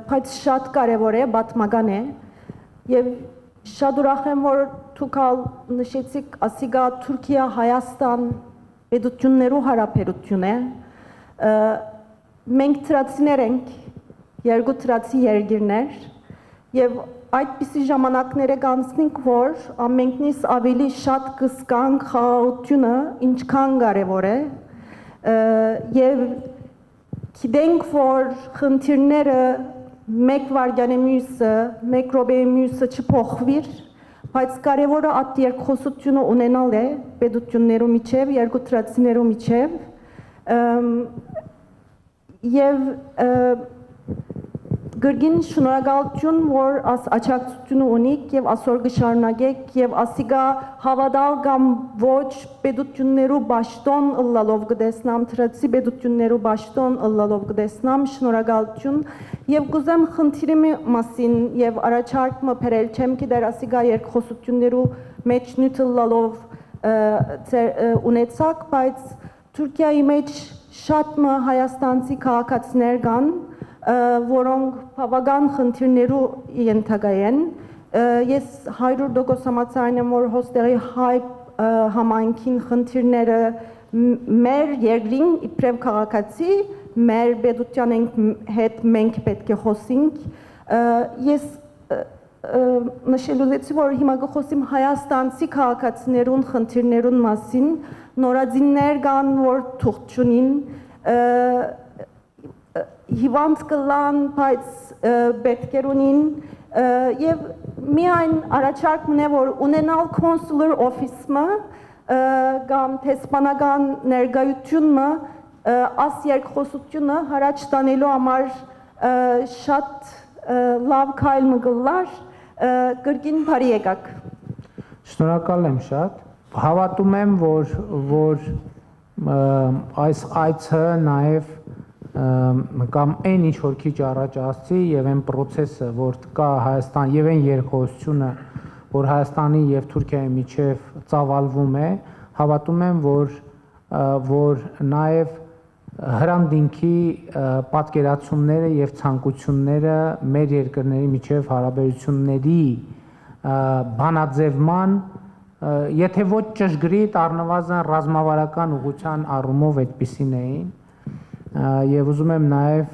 բայց շատ կարեւոր է պատմական է եւ շատ ուրախ եմ որ դուք նշեցիք ասիգա Թուրքիա Հայաստան պետություններու հարաբերություն է մենք տրացիներ ենք երկու տրացի երկիրներ եւ այդպիսի ժամանակները կանցնենք որ ամենքնից ավելի շատ կսկանք խաղաղությունը ինչքան կարևոր է եւ գիտենք որ խնդիրները մեկ վարյանի մյուսը մեկ րոպեի մյուսը չփոխվիր բայց կարևորը այդ երկխոսությունը ունենալ է պետություններու միջև երկու տրացիներու միջև եւ Գրգին շնորհակալություն, որ աս աչակցությունը ունիք եւ այսօր կշարունակեք եւ ասիգա հավատալ կամ ոչ պետություններու ճշտոն ըլլալով կդեսնամ, թրացի պետություններու ճշտոն ըլլալով կդեսնամ, շնորհակալություն եւ կուզեմ խնդիրի մասին եւ առաջարկը բերել չեմ գիտեր ասիգա երկխոսություններու մեջ նյութ ըլլալով ունեցակ, բայց Թուրքիայի մեջ շատ հայաստանցի քաղաքացիներ կան, որոնք բավական խնդիրներու ենթակա են։ Ես 100% համաձայն եմ, որ հոստերի հայ համայնքին խնդիրները մեր երկրին իբրև քաղաքացի, մեր պետության հետ մենք պետք է խոսենք։ Ես նշելուց որ հիմա կխոսեմ հայաստանցի քաղաքացիներուն խնդիրներուն մասին, նորածիններ կան, որ թուղթ չունին, հիվանդ կլան, բայց պետքեր ունին, եւ միայն առաջարկն է, որ ունենալ consular office-ը կամ տեսփանական ներկայությունը աս երկխոսությունը հարաճ տանելու համար շատ լավ քայլ մգլար կրկին բարի եկաք։ Շնորհակալ եմ շատ։ Հավատում եմ, որ այս այցը նաև կամ այն ինչ որ քիչ առաջ ասցի եւ այն process-ը, որ կա Հայաստան եւ այն երկխոսությունը, որ Հայաստանի եւ Թուրքիայի միջև ծավալվում է, հավատում եմ, որ նաև հրանդինքի պատկերացումները եւ ցանկությունները մեր երկրների միջև հարաբերությունների բանաձևման, եթե ոչ ճշգրիտ, առնվազն ռազմավարական ուղղության առումով այդպիսին էին, եւ ուզում եմ նաեւ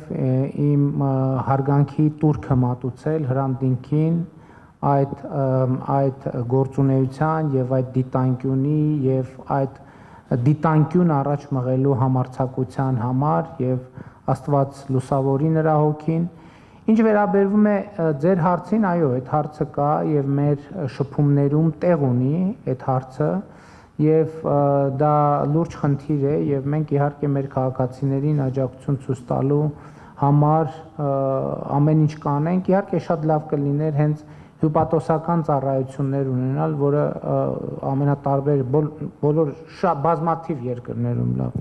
իմ հարգանքի տուրքը մատուցել հրանդինքին այդ գործունեության եւ այդ դիտանկյունի եւ այդ դիտանկյուն առաջ մղելու համարձակության համար եւ Աստված լուսավորի նրա հոգին։ Ինչ վերաբերվում է ձեր հարցին, այո, այդ հարցը կա եւ մեր շփումներում տեղ ունի այդ հարցը եւ դա լուրջ խնդիր է եւ մենք իհարկե մեր քաղաքացիներին աջակցություն ցույց տալու համար ամեն ինչ կանենք, իհարկե շատ լավ կլիներ հենց հյուպատոսական ծառայություններ ունենալ, որը ամենատարբեր բոլոր բազմաթիվ երկրներում լավ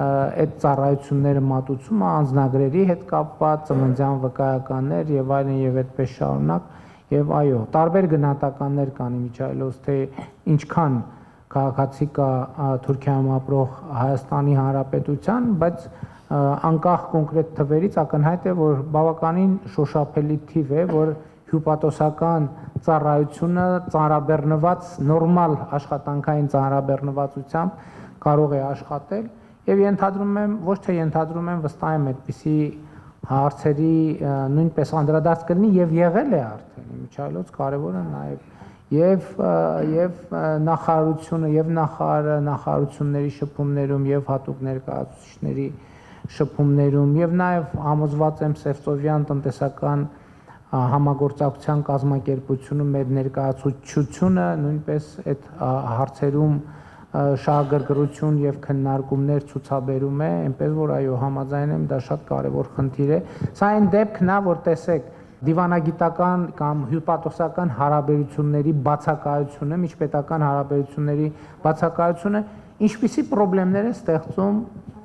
այդ ծառայությունները մատուցումը անձնագրերի հետ կապված, ծննդյան վկայականներ եւ այլն եւ այդպես շարունակ եւ այո, տարբեր գնահատականներ կան իմիջայլոց, թե ինչքան քաղաքացի կա Թուրքիայում ապրող Հայաստանի Հանրապետության, բայց անկախ կոնկրետ թվերից ակնհայտ է, որ բավականին շոշափելի թիվ է, որ հյուպատոսական ծառայությունը ծանրաբեռնված նորմալ աշխատանքային ծանրաբեռնվածությամբ կարող է աշխատել եւ ենթադրում եմ, ոչ թե ենթադրում եմ, վստահ եմ այդպիսի հարցերի նույնպես անդրադարձ կլինի եւ եղել է արդեն իմիջայլոց կարեւորը նաեւ եւ նախարարությունը եւ նախարարությունների շփումներում եւ հատուկ ներկայացուցիչների շփումներում եւ նաեւ համոզված եմ Սևծովյան տնտեսական համագործակցության կազմակերպությունում մեր ներկայացուցչությունը նույնպես այդ հարցերում շահագրգռություն եւ քննարկումներ ցուցաբերում է, այնպես որ այո, համաձայն եմ, դա շատ կարեւոր խնդիր է։ Սա այն դեպքն է, որ տեսեք, դիվանագիտական կամ հյուպատոսական հարաբերությունների բացակայությունը, միջպետական հարաբերությունների բացակայությունը ինչպիսի խնդիրներ է ստեղծում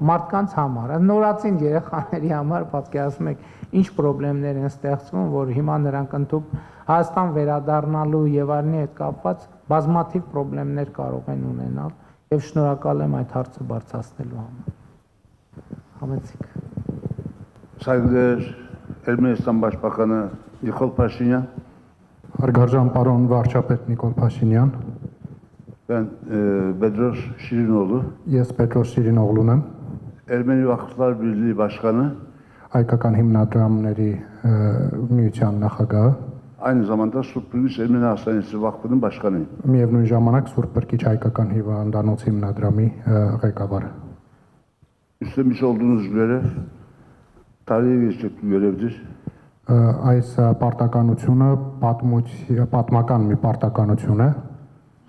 մարդկանց համար, նորածին երեխաների համար պատկերացնում եք ինչ խնդիրներ են ստեղծվում, որ հիմա նրանք ընդհանուր Հայաստան վերադառնալու եւ այլնի հետ կապված բազմաթիվ խնդիրներ կարող են ունենալ եւ շնորհակալ եմ այդ հարցը բարձրացնելու համար։ Համեցիկ։ Saygıdeğer Ermenistan Başbakanı Nikol Paşinyan. Հարգարժան պարոն վարչապետ Նիկոլ Փաշինյան, Ben Bedros Şirinoğlu, ես Պետրոս Շիրինօղլուն եմ, Ermeni Vakıflar Birliği Başkanı, հայկական հիմնադրամների միության նախագահը, aynı zamanda Surprilis Ermeni Hastanesi Vakfı'nın başkanıyım. միևնույն ժամանակ Սուրբ Պրկիչ հայկական հիվանդանոց հիմնադրամի ղեկավարը։ Üstlenmiş olduğunuz görev tarihe geçecek bir görevdir. Այս պարտականությունը պատմական մի պարտականություն է։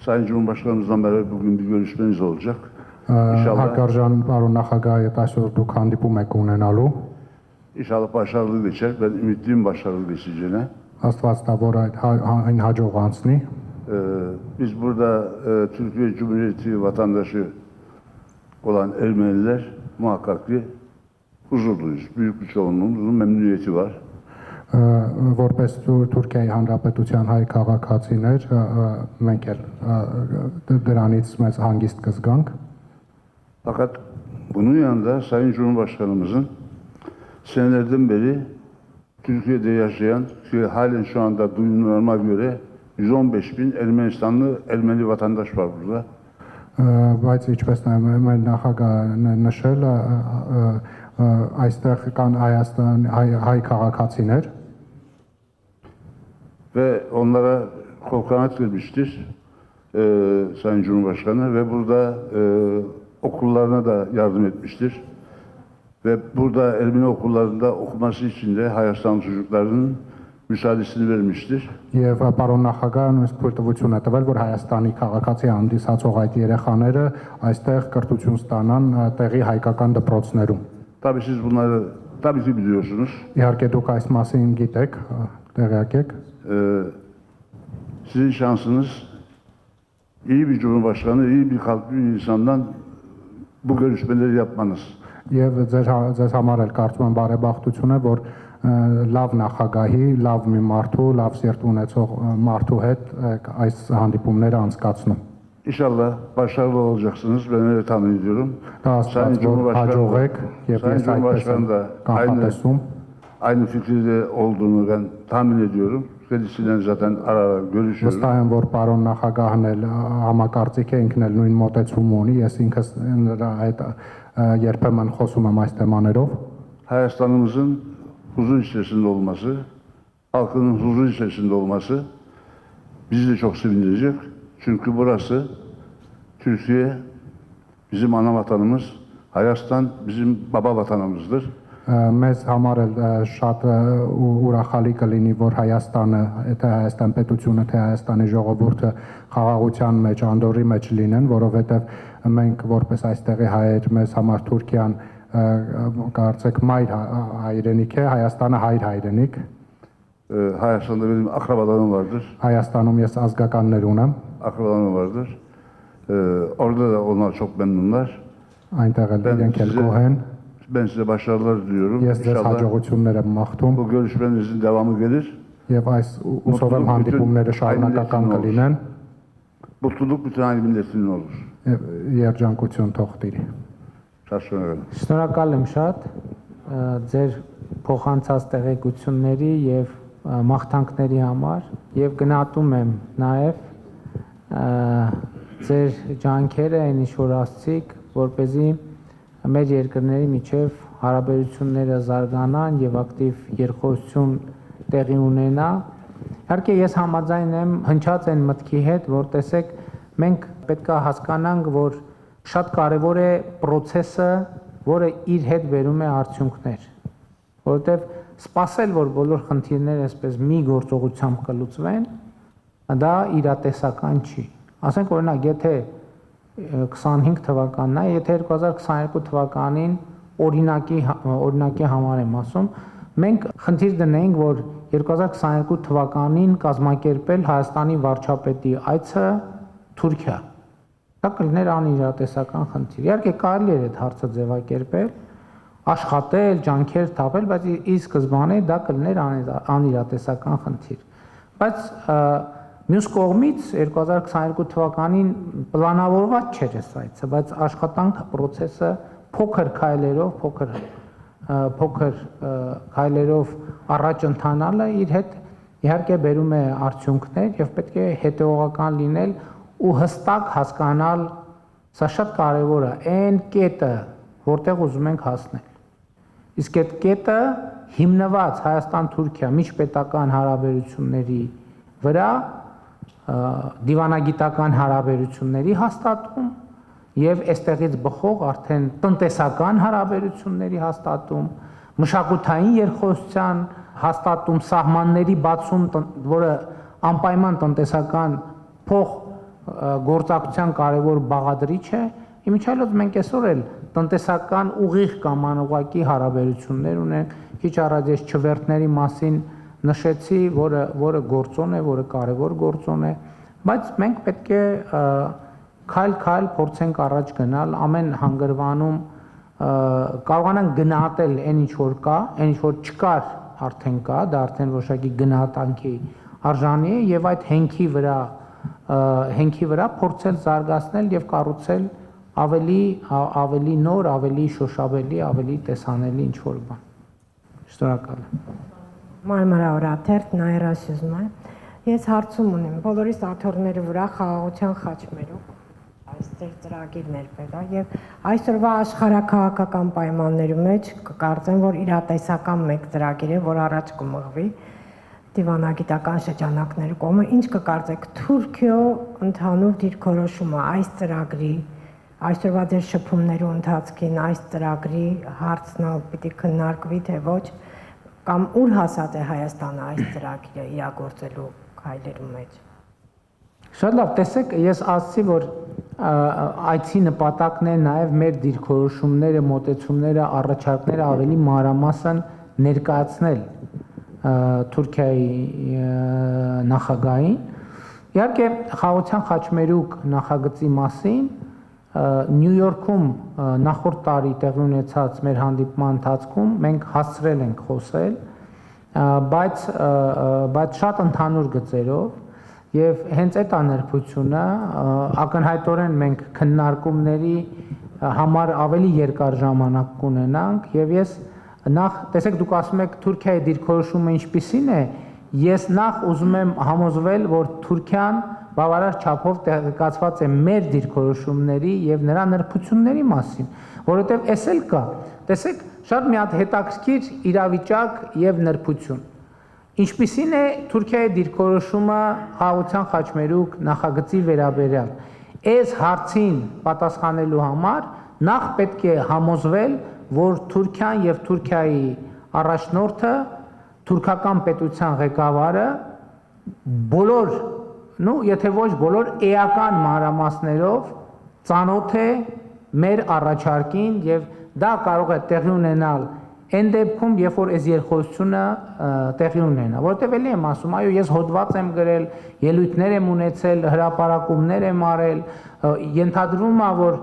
Sayın Cumhurbaşkanımızla beraber bugün bir görüşmeniz olacak. İnşallah Հարգարժան պարոն նախագահի հետ այսօր դուք հանդիպում եք ունենալու։ İnşallah başarılı geçer. Ben ümitliyim başarılı geçeceğine. Աստված տա, որ այն հաջող անցնի։ Biz burada Türkiye Cumhuriyeti vatandaşı olan Ermeniler muhakkak ki huzurluyuz. Büyük bir çoğunluğumuzun memnuniyeti var. Որպես Թուրքիայի Հանրապետության հայ քաղաքացիներ մենք էլ դրանից մեծ հանգիստ կզգանք։ Fakat bunun yanında Sayın Cumhurbaşkanımızın senelerden beri Türkiye'de yaşayan, ki halen şu anda duyumlarıma göre 115.000 Ermenistanlı Ermeni vatandaş var burada. Բայց ինչպես նաև նախագահը նշել այստեղ կան հայ քաղաքացիներ Ve onlara kol kanat vermiştir Sayın Cumhurbaşkanı ve burada okullarına da yardım etmiştir. Ve burada Ermeni okullarında okuması için de Hayastan çocuklarının müsaadesini vermiştir. Եվ պարոն նախագահը նույնիսկ թույլտվություն է տվել, որ Հայաստանի քաղաքացի հանդիսացող այդ երեխաները այստեղ կրթություն ստանան տեղի հայկական դպրոցներում։ Tabii siz bunları tabii ki biliyorsunuz. Իհարկե դուք այս մասին գիտեք, տեղյակ եք։ Sizin şansınız iyi bir cumhurbaşkanı, iyi bir kalpli bir insandan bu görüşmeleri yapmanız. Եվ ձեզ համար էլ կարծում եմ բարեբախտություն է, որ լավ նախագահի, լավ մի մարդու, լավ սիրտ ունեցող մարդու հետ այս հանդիպումները անցկացնում։ İnşallah başarılı olacaksınız. Ben öyle tahmin ediyorum. Sayın Cumhurbaşkanı da aynı fikirde olduğunu ben tahmin ediyorum. Kendisiyle zaten ara ara görüşüyorum. Վստահ եմ, որ պարոն նախագահն էլ համակարծիք է, ինքն էլ նույն մոտեցում ունի, ես ինքս նրա հետ երբեմն խոսում եմ այս թեմաներով։ Hayastanımızın huzur içerisinde olması, halkının huzur içerisinde olması bizi de çok sevindirecek. Çünkü burası Türkiye bizim ana vatanımız, Hayastan bizim baba vatanımızdır. Մեզ համար էլ շատ ուրախալի կլինի, որ Հայաստանը, թե Հայաստան պետությունը, թե Հայաստանի ժողովուրդը խաղաղության մեջ, անդորի մեջ լինեն, որովհետև մենք որպես այստեղի հայեր, մեզ համար Թուրքիան կարծեք մայր հայրենիք է, Հայաստանը հայր հայրենիք։ Hayastan'da benim akrabalarım vardır. Հայաստանում ես ազգականներ ունեմ, Akrabalarım vardır. Orada da onlar çok memnunlar. այնտեղ էլ իրենք էլ գոհ են։ Ben size başarılar diliyorum. Ես ձեզ İnşallah հաջողություններ եմ մաղթում bu görüşmenizin devamı gelir. եւ այս ուսով եմ հանդիպումները շարունակական կլինեն Mutluluk bütün aynı milletinin olur. եւ երջանկություն թող տիրի։ Şaşırın. Շնորհակալ եմ շատ ձեր փոխանցած տեղեկությունների եւ մաղթանքների համար եւ գնահատում եմ նաեւ ձեր ջանքերը այն ինչ որ ասցիք, որպեսզի մեր երկրների միջև հարաբերությունները զարգանան եւ ակտիվ երկխոսություն տեղի ունենա։ Իհարկե ես համաձայն եմ հնչած այն մտքի հետ, որ տեսեք մենք պետք է հասկանանք, որ շատ կարևոր է process-ը, որը իր հետ բերում է արդյունքներ, որովհետեւ սпасել, որ բոլոր խնդիրները այսպես մի գործողությամբ կլուծվեն, դա իրատեսական չի։ Ասենք օրինակ, եթե 25 թվականն է, եթե 2022 թվականին օրինակի համար եմ ասում, մենք խնդիր դնենք, որ 2022 թվականին կազմակերպել Հայաստանի վարչապետի այցը Թուրքիա։ Դա կլիներ անիրատեսական խնդիր։ Իհարկե կարելի է այդ հարցը ձևակերպել, աշխատել, ջանքեր թափել, բայց ի սկզբանե դա կլիներ անիրատեսական խնդիր։ Բայց մյուս կողմից 2022 թվականին պլանավորված չէր այս այցը, բայց աշխատանքը, process-ը փոքր քայլերով առաջ ընթանալը իր հետ իհարկե բերում է արդյունքներ եւ պետք է հետեւողական լինել ու հստակ հասկանալ, սա շատ կարեւոր է, այն կետը, որտեղ ուզում ենք հասնել։ Իսկ այդ կետը հիմնված Հայաստան-Թուրքիա միջպետական հարաբերությունների վրա դիվանագիտական հարաբերությունների հաստատում եւ այստեղից բխող արդեն տնտեսական հարաբերությունների հաստատում, մշակութային երկխոսության հաստատում, սահմանների բացում, որը անպայման տնտեսական փոխ գործակցության կարևոր բաղադրիչ է, Իմիջիայլոց մենք այսօր էլ տնտեսական ուղիղ կամ անուղղակի հարաբերություններ ունենք, քիչ առաջ ես չվերթների մասին նշեցի, որը գործոն է, որը կարևոր գործոն է, բայց մենք պետք է քայլ-քայլ փորձենք առաջ գնալ, ամեն հանգրվանում կարողանանք գնահատել այն ինչ որ կա, այն ինչ որ չկար արդեն կա, դա արդեն որոշակի գնահատանքի արժանի է եւ այդ հենքի վրա փորձել զարգացնել եւ կառուցել ավելի նոր, ավելի շոշափելի, ավելի տեսանելի ինչ որ բան։ Շնորհակալ եմ։ Մարմարա օրաթերթ Նայրասյուզմա։ Ես հարցում ունեմ բոլորի սաթորների վրա խաղաղության խաչմերուկ այստեղ ծրագիրներ պետք է եւ այսօրվա աշխարհակաղակական պայմանների մեջ կկարծեմ, որ իրատեսական մեկ ծրագիր է, որ առաջ կմղվի դիվանագիտական շրջանակների կողմը։ Ինչ կկարծեք Թուրքիո ընդհանուր դիրքորոշումը այս ծրագրի այսօրվա ձեր շփումների ընթացքին այս ծրագրի հարցն պիտի քննարկվի թե ոչ կամ ուր հասած է Հայաստանը այս ծրագիրը իրագործելու քայլերի մեջ։ Շատ լավ, տեսեք, ես ասացի, որ այցի նպատակն է նաև մեր դիրքորոշումները, մոտեցումները, առաջարկները ավելի մանրամասն ներկայացնել Թուրքիայի նախագահին։ Իհարկե, խաղաղության խաչմերուկ նախագծի մասին Նյու Յորքում նախորդ տարի տեղի ունեցած մեր հանդիպման ընթացքում մենք հասցրել ենք խոսել, բայց շատ ընդհանուր գծերով եւ հենց այդ աներկությունը ակնհայտորեն մենք քննարկումների համար ավելի երկար ժամանակ կունենանք եւ ես նախ տեսեք դուք ասում եք Թուրքիայի դիրքորոշումը ինչպիսին է, ես նախ ուզում եմ համոզվել, որ Թուրքիան բավարար չափով տեղեկացված է մեր դիրքորոշումների եւ նրա նրբությունների մասին, որովհետեւ էս էլ կա։ Տեսեք, շատ մի հատ հետաքրքիր իրավիճակ եւ նրբություն։ Ինչպիսին է Թուրքիայի դիրքորոշումը խաղաղության խաչմերուկ նախագծի վերաբերյալ։ Այս հարցին պատասխանելու համար նախ պետք է համոզվել, որ Թուրքիան եւ Թուրքիայի առաջնորդը, թուրքական պետության ղեկավարը բոլոր եթե ոչ բոլոր էական մանրամասներով ծանոթ է մեր առաջարկին եւ դա կարող է տեղի ունենալ այն դեպքում, երբ որ այս երկխոսությունը տեղի ունենա, որտեղ էլի եմ ասում, այո, ես հոդված եմ գրել, ելույթներ եմ ունեցել, հրապարակումներ եմ արել, ենթադրվում է, որ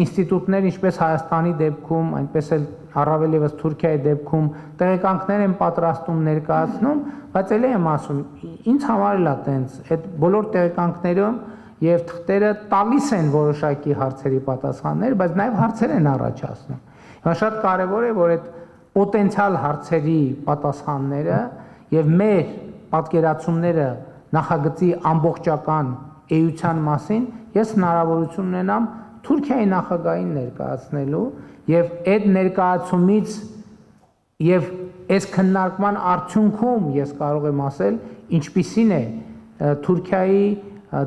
ինստիտուտներ ինչպես Հայաստանի դեպքում, այնպես էլ առավել եւս Թուրքիայի դեպքում տեղեկանքներ են պատրաստում ներկայացնում, բայց էլի եմ ասում, ինձ համար էլ է տենց, այդ բոլոր տեղեկանքներում եւ թղթերը տալիս են որոշակի հարցերի պատասխաններ, բայց նաեւ հարցեր են առաջացնում։ Հիմա շատ կարեւոր է, որ այդ պոտենցիալ հարցերի պատասխանները եւ մեր պատկերացումները նախագծի ամբողջական էության մասին ես հնարավորություն ունենամ Թուրքիայի նախագահին ներկայացնելու եւ այդ ներկայացումից եւ այս քննարկման արդյունքում ես կարող եմ ասել ինչպիսին է Թուրքիայի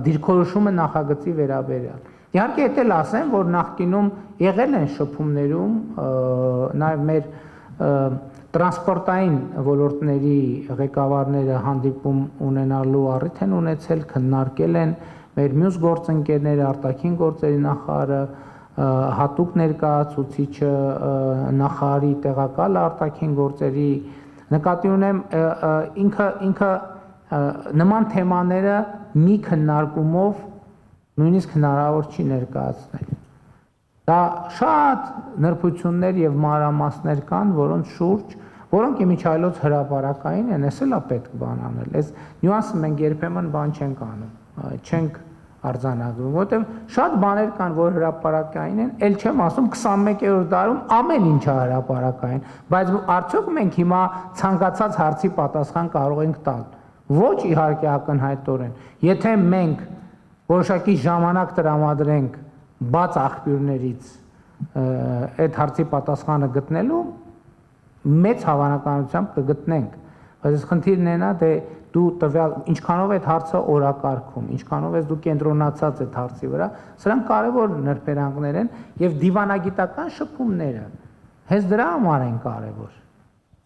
դիրքորոշումը նախագծի վերաբերյալ։ Իհարկե դա էլ ասեմ, որ նախկինում եղել են շփումներում նաեւ մեր տրանսպորտային ոլորտների ղեկավարները հանդիպում ունենալու առիթ են ունեցել, քննարկել են մեր մյուս գործընկերները, արտաքին գործերի նախարարը, հատուկ ներկայացուցիչը, նախարարի տեղակալ արտաքին գործերի, նկատի ունեմ ինքը նման թեմաները մի քննարկումով նույնիսկ հնարավոր չի ներկայացնել։ Դա շատ նրբություններ եւ մանրամասներ կան, որոնք իմիջիայլոց հրապարակային են, էս էլ է պետք բան անել։ Այս նյուանսը մենք երբեմն բան չենք անում, չենք արձանագրում, որովհետեւ շատ բաներ կան, որ հրապարակային են, ել չեմ ասում 21-րդ դարում ամեն ինչը հրապարակային, բայց արդյոք մենք հիմա ցանկացած հարցի պատասխան կարող ենք տալ։ Ոչ իհարկե ակնհայտորեն։ Եթե մենք որոշակի ժամանակ տրամադրենք բաց աղբյուրներից այդ հարցի պատասխանը գտնելու, մեծ հավանականությամբ կգտնենք։ Բայց խնդիրն է նա, դե դու տվյալ ինչքանով այդ հարցը օրակարգում, ինչքանով ես դու կենտրոնացած այդ հարցի վրա, սրանք կարևոր նրբերանգներ են եւ դիվանագիտական շփումները հենց դրա համար են կարևոր,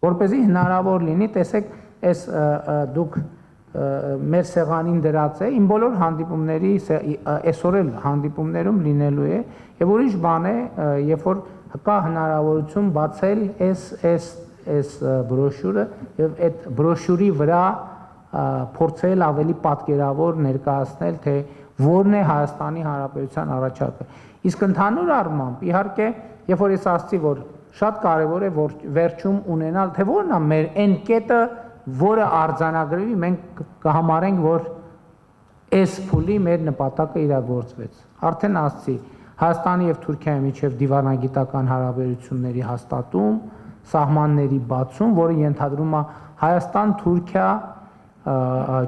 որպեսզի հնարավոր լինի, տեսեք, այս դուք մեր սեղանին դրած է, իմ բոլոր հանդիպումների այսօր էլ հանդիպումներում լինելու է, եւ ուրիշ բան է, երբ որ կա հնարավորություն բացել այս բրոշյուրը եւ այդ բրոշյուրի վրա փորձել ավելի պատկերավոր ներկայացնել, թե որն է Հայաստանի Հանրապետության առաջարկը։ Իսկ ընդհանուր առմամբ, իհարկե, երբ որ ես ասացի, որ շատ կարևոր է որ վերջում ունենալ, թե որն է մեր այն կետը, որը արձանագրվի, մենք կհամարենք, որ այս փուլի մեր նպատակը իրագործվեց։ Արդեն ասացի, Հայաստանի եւ Թուրքիայի միջև դիվանագիտական հարաբերությունների հաստատում, սահմանների բացում, որը ենթադրում է Հայաստան-Թուրքիա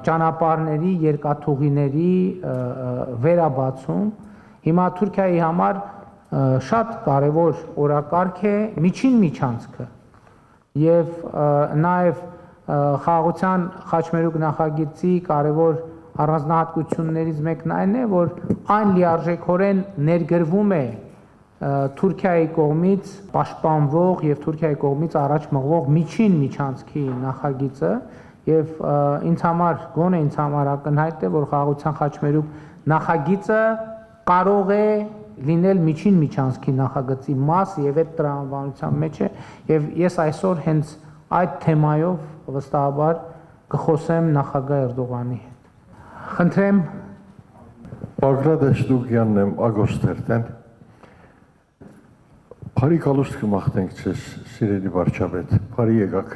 ճանապարհների, երկաթուղիների վերաբացում։ Հիմա Թուրքիայի համար շատ կարևոր օրակարգ է միջին միջանցքը եւ նաեւ խաղաղության խաչմերուկ նախագծի կարևոր առանձնահատկություններից մեկն այն է, որ այն լիարժեքորեն ներգրվում է Թուրքիայի կողմից պաշտպանվող եւ Թուրքիայի կողմից առաջ մղվող միջին միջանցքի նախագիծը եւ ինձ համար գոնե ինձ համար ակնհայտ է, որ խաղաղության խաչմերուկ նախագիծը կարող է լինել միջին միջանցքի նախագծի մաս եւ այդ տրամաբանության մեջ է եւ ես այսօր հենց այդ թեմայով վստահաբար կխոսեմ նախագահ Էրդողանի հետ։ Խնդրեմ Բագրատ Էշդուկյանն եմ Ագոստերտեն։ Բարի կալուստ կմաղթենք ձեզ, սիրելի վարչապետ, բարի եկաք։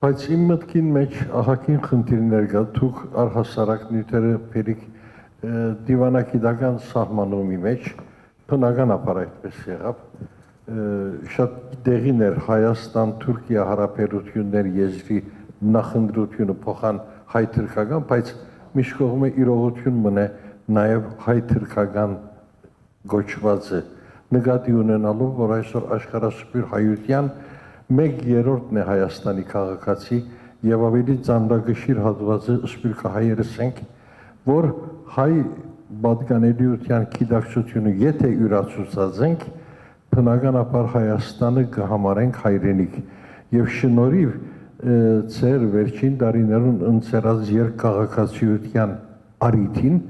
Բայց իմ մտքին մեջ ահագին խնդիրներ կա, դուք առհասարակ նյութերը բերիք դիվանագիտական սահմանումի մեջ, բնականաբար այդպես եղավ, շատ դեղին էր Հայաստան-Թուրքիա հարաբերություններ եզրի նախընտրությունը փոխան հայ-թուրքական, բայց միշտ կողմը իրողություն մնե նաև հայ-թուրքական գոչվածը նկատի ունենալով, որ այսօր աշխարհասփյուր հայության 1/3-ն է Հայաստանի քաղաքացի եւ ավելի ծանրագշիր հատվածը սփյուռքահայերս ենք, որ հայ պատկանելիության գիտակցությունը եթե յուրացուցած ենք, բնականաբար Հայաստանը կհամարենք հայրենիք եւ շնորհիվ ծեր վերջին տարիներուն ընծերած երկքաղաքացիության արիթին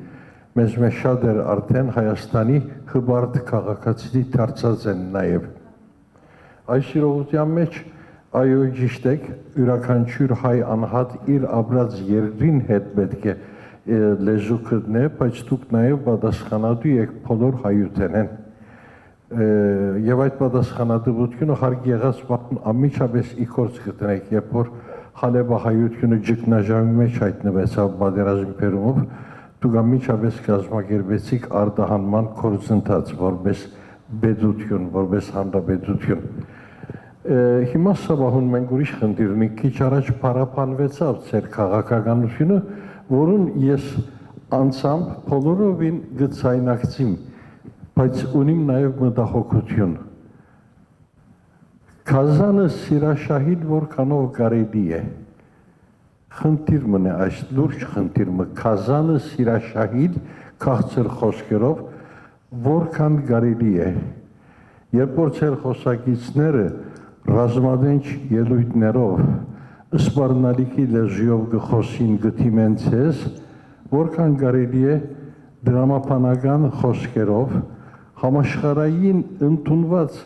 մեզ շատ էր արդեն Հայաստանի հբարդ քաղաքացի դարձած են նաեւ այս իրողության մեջ այո ճիշտ եք յուրաքանչյուր հայ անհատ իր ապրած երկրին հետ պետք է լեզու գտնե, բայց դուք նաև պատասխանատու եք բոլոր հայութենեն եւ այդ պատասխանատվությունը հարկ եղած անմիջապես իքորց գտնեք, երբ որ Հալեբա հայությունը ճգնաժամի մեջ հայտնվեցավ պատերազմի բերումով, դուք անմիջապես կազմակերպեցիք արտահանման գործընթաց որպես պետություն, որպես հանրապետություն։ Հիմա սավահուն մենք ուրիշ խնդիր ունենք, քիչ առաջ փարապանվեցավ ձեր քաղաքականությունը, որուն ես անցամբ բոլորովին գծայնակցիմ, բայց ունիմ նաև մտահոգություն։ Կազանը սիրաշահիդ որքանով կարելի է։ Խնդիր մնե այս լուրջ խնդիրը, Կազանը սիրաշահիդ քաղցր խոսքերով որքան կարելի է։ Երբ որ ձեր խոսակիցները ռազմադենչ ելույթներով սպառնալիքի լեզվով գխոսին գտիմեն ձեզ, որքան կարելի է դրամապանական խոսքերով համաշխարհային ընդունված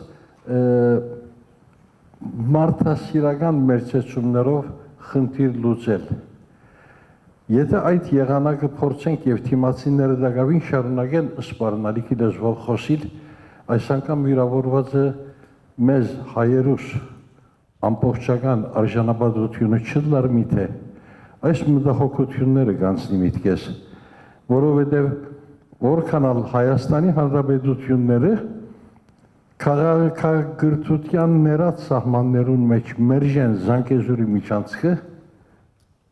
մարդասիրական մերձեցումներով խնդիր լուծել։ Եթե այդ եղանակը փորձենք եւ թիմացիները դակավին շարունակեն սպառնալիքի լեզվով խոսիլ, այս անգամ վիրավորվածը մեզ հայերուս ամբողջական արժանապատվությունը չլար միթե այս մտահոգությունները կանցնի միտքես, որովհետև որքանալ Հայաստանի Հանրապետությունները քաղաքագրթության ներած սահմաններուն մեջ մերժեն Զանգեզուրի միջանցքը,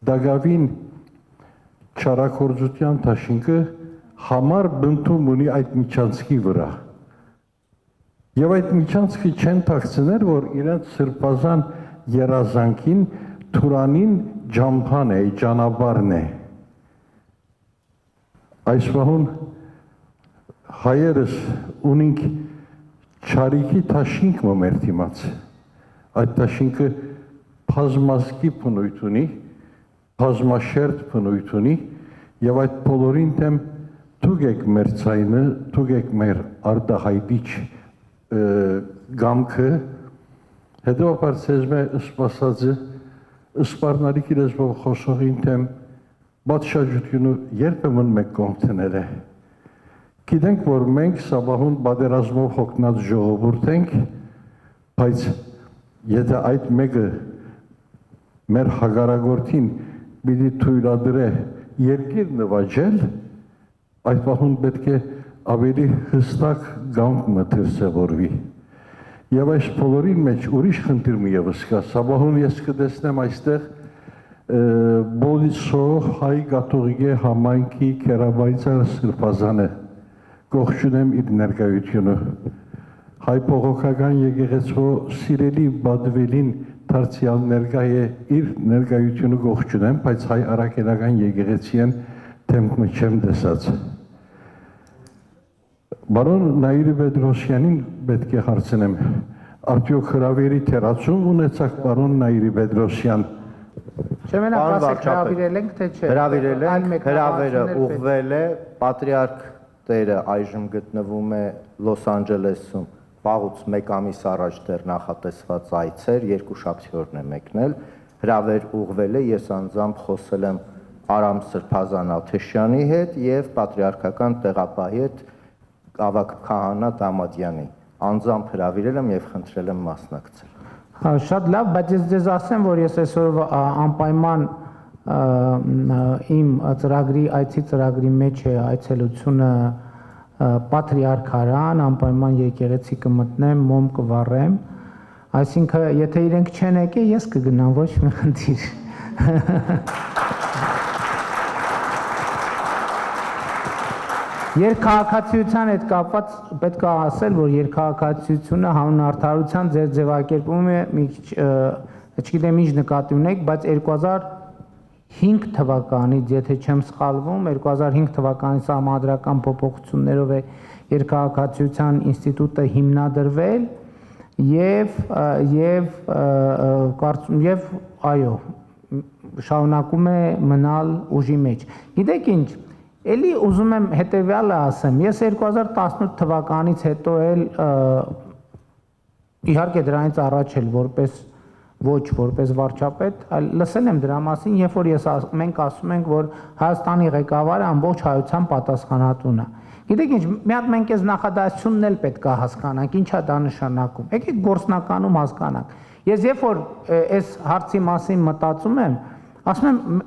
դակավին չարակորձության դաշինքը համար բնթում ունի այդ միջանցքի վրա։ Եվ այդ միջանցքը չեն թաքցներ, որ իրենց սրբազան երազանքին Թուրանին ջամփան է, ճանապարհն է։ Այս վահուն հայերս ունենք չարիքի թաշինք մեր դիմաց։ Այդ թաշինքը բազմազգի բնույթ ունի բազմաշերտ բնույթ ունի եւ այդ բոլորին դեմ թուգեք մեր ցայնը, թուգեք մեր արտահայտիչ գամքը, հետեւաբար ցեզմե սպասածը սպառնալիքի լեզվով խոսողին դեմ բացաշրջությունը երբեմն մեկ կողմտնել է։ Գիտենք, որ մենք Սաբահուն պատերազմով հոգնած ժողովուրդ ենք, բայց եթե այդ մեկը մեր հագարագործին պիտի թույլատրե երկիր նվաճել, այդ պահուն պետք է ավելի հստակ գանք մտերսևորվի։ Եվ այս բոլորին մեջ ուրիշ խնդիր մի ևս կա, Սաբահուն ես կտեսնեմ այստեղ Բոլիսո հայ կաթողիկե համայնքի կերավայցար սրբազանը, կողջունեմ իր ներկայությունը, հայ փողոքական եկեղեցու սիրելի բադվելին դարձյալ ներկայ է իր ներկայությունը կողջունեմ, բայց հայ առաքելական եկեղեցին թեմքը չեմ տեսած։ Բարոն Նաիրի Պետրոսյանին պետք է հարցնեմ, արդյոք հրավերի թերացում ունեցաք պարոն Նաիրի Պետրոսյան։ Չեմենակ ասեք հրավիրել ենք, թե չէ։ Հրավիրել ենք, հրավերը ուղղվել է, պատրիարք տերը այժմ գտնվում է Լոս Անջելեսում, վաղուց մեկ ամիս առաջ դեռ նախատեսված այցեր, երկուշաբթի է մեկնել, հրավեր ուղղվել է, ես անձամբ խոսել եմ Արամ Սրբազան Աթեշյանի հետ եւ պատրիարքական տեղապահի հետ Ավագ քահանա Դամադյանի, անձամբ հրավիրել եմ եւ խնդրել եմ մասնակցել։ Հա, շատ լավ, բայց ես ձեզ ասեմ, որ ես այսօր անպայման իմ ծրագրի, այցի ծրագրի մեջ է այցելությունը Պատրիարքարան, անպայման եկեղեցի կմտնեմ, մոմ կվառեմ, այսինքն եթե իրենք չեն եկել, ես կգնամ, ոչ մի խնդիր։ Երկքաղաքացիության հետ կապված պետք է ասել, որ երկքաղաքացիությունը հանուն արդարության ձեր ձևակերպում է, չգիտեմ ինչ նկատի ունեք, բայց 2005 թվականից, եթե չեմ սխալվում, 2005 թվականի սահմանադրական փոփոխություններով է երկքաղաքացիության ինստիտուտը հիմնադրվել եւ այո, շարունակում է մնալ ուժի մեջ։ Գիտեք ինչ, Էլի ուզում եմ հետևյալը ասեմ, ես 2018 թվականից հետո էլ, իհարկե դրանից առաջ էլ ոչ որպես վարչապետ, այլ լսել եմ դրա մասին, երբ որ մենք ասում ենք, որ Հայաստանի ղեկավարը ամբողջ հայության պատասխանատուն է։ Գիտեք ինչ, մի հատ մենք այս նախադասությունն էլ պետք է հասկանանք, ինչա դա նշանակում։ Եկեք գործնականում հասկանանք։ Ես երբ որ այս հարցի մասին մտածում եմ, ասում եմ,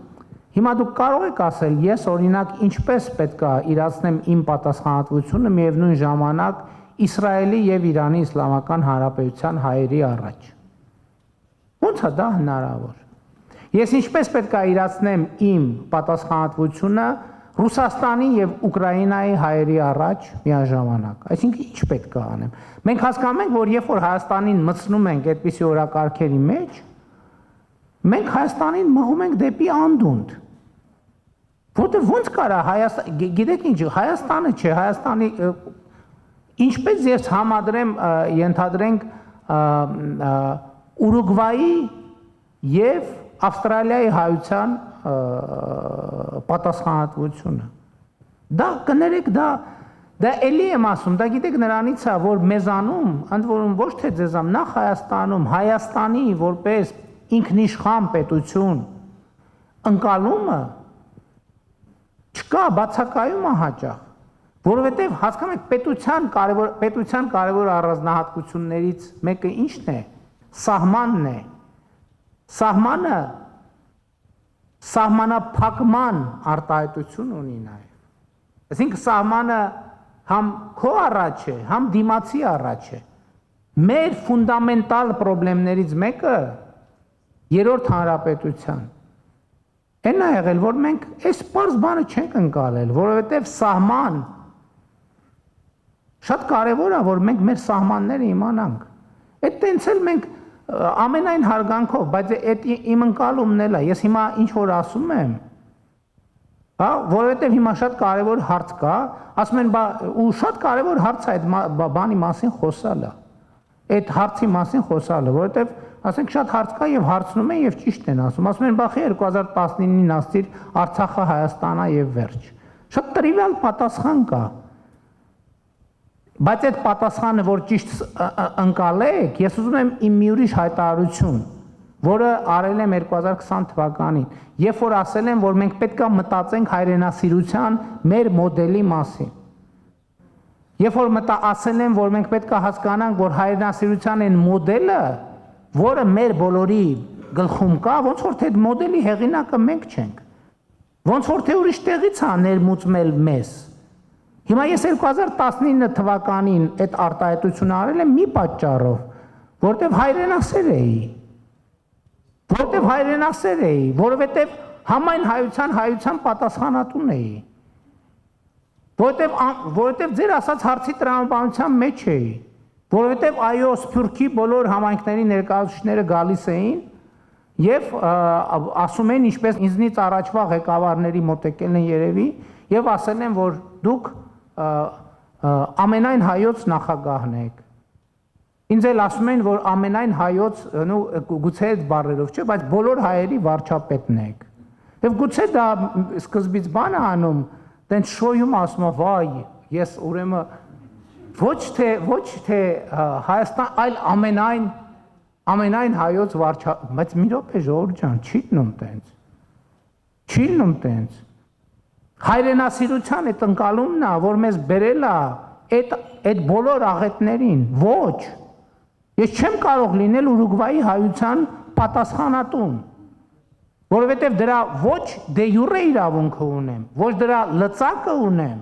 հիմա դուք կարող եք ասել, ես օրինակ ինչպես պետք է իրացնեմ իմ պատասխանատվությունը միևնույն ժամանակ Իսրայելի եւ Իրանի Իսլամական Հանրապետության հայերի առաջ։ Ոնց է դա հնարավոր։ Ես ինչպես պետք է իրացնեմ իմ պատասխանատվությունը Ռուսաստանի եւ Ուկրաինայի հայերի առաջ միաժամանակ։ Այսինքն ինչ պետք է անեմ։ Մենք հասկանում ենք, որ երբ որ Հայաստանին մտցնում ենք այդպիսի օրակարգերի մեջ, մենք Հայաստանին մղում ենք դեպի անդունդ։ Որտեղ ոնց կարա Հայաստան, գիտեք ինչ, Հայաստանը չէ, Հայաստանի ինչպես ես համադրեմ, ենթադրենք Ուրուգվայի եւ Ավստրալիայի հայության պատասխանատվությունը։ Դա կներեք, դա էլի եմ ասում, դա գիտեք նրանից է, որ մեզանում, ընդ որում ոչ թե ձեզամ, նախ Հայաստանում, Հայաստանի որպես ինքնիշխան պետություն ընկալումը չկա, բացակայում է հաճախ, որովհետև հասկանում եք պետության կարևոր առանձնահատկություններից մեկը ինչն է, սահմանն է, սահմանը սահմանափակման արտահայտություն ունի նաև, այսինքն սահմանը համ քո առաջ է, համ դիմացի առաջ է, մեր ֆունդամենտալ պրոբլեմներից մեկը Երրորդ հանրապետության Էն է եղել, որ մենք այս պարզ բանը չենք ընկալել, որովհետև սահման շատ կարևոր է, որ մենք մեր սահմանները իմանանք։ Այդ տենց էլ մենք ամենայն հարգանքով, բայց այդ իմ ընկալումն էլ է, ես հիմա ինչ որ ասում եմ, հա, որովհետև հիմա շատ կարևոր հարց կա, ասում են, ու շատ կարևոր հարց է այդ բանի մասին խոսալը։ այդ հարցի մասին խոսալը, որովհետև ասենք շատ հարց կա եւ հարցնում են եւ ճիշտ են ասում։ Ասում են բախի 2019-ին ասցիր Արցախը Հայաստանա եւ վերջ։ Շատ տրիվիալ պատասխան կա։ Բայց այդ պատասխանը, որ ճիշտ ընկալեք, ես ուզում եմ իմ մի ուրիշ հայտարարություն, որը արել եմ 2020 թվականին, երբ որ ասել եմ, որ մենք պետք է մտածենք հայրենասիրության մեր մոդելի մասին։ Երբ որ ասել եմ, որ մենք պետք է հասկանանք, որ հայրենասիրության այն մոդելը, որը մեր բոլորի գլխում կա, ոնց որ թե մոդելի հեղինակը մենք չենք։ Ոնց որ թե ուրիշ տեղից է ներմուծմել մեզ։ Հիմա ես 2019 թվականին այդ արտահայտությունը արել եմ մի պատճառով, որտեվ հայրենասեր էի։ Որովհետև համայն հայության պատասխանատուն էի։ Որովհետև ձեր ասած հարցի տրամաբանության մեջ էի, որովհետև այո Սփյուռքի բոլոր համայնքների ներկայացուցիչները գալիս էին եւ ասում են, ինչպես ինձնից առաջվա ղեկավարների մոտեկել են երևի եւ ասել են, որ դուք ամենայն հայոց նախագահն եք։ Ինձ էլ ասում են, որ ամենայն հայոց, գուցե այդ բառերով չէ, բայց բոլոր հայերի վարչապետն եք։ Եվ գուցե դա սկզբից բան է անում, դենց շոյում ասում է, վայ, ես ուրեմն ոչ թե Հայաստան, այլ ամենայն հայոց վարչապետ, բայց մի րոպե ժողովուրդ ջան, չի լինում տենց։ Հայրենասիրության այդ ընկալումն է, որ մեզ բերել է այդ բոլոր աղետներին, ոչ։ Ես չեմ կարող լինել Ուրուգվայի հայության պատասխանատուն, որովհետև դրա ոչ դե յուրե իրավունքը ունեմ, ոչ դրա լծակը ունեմ,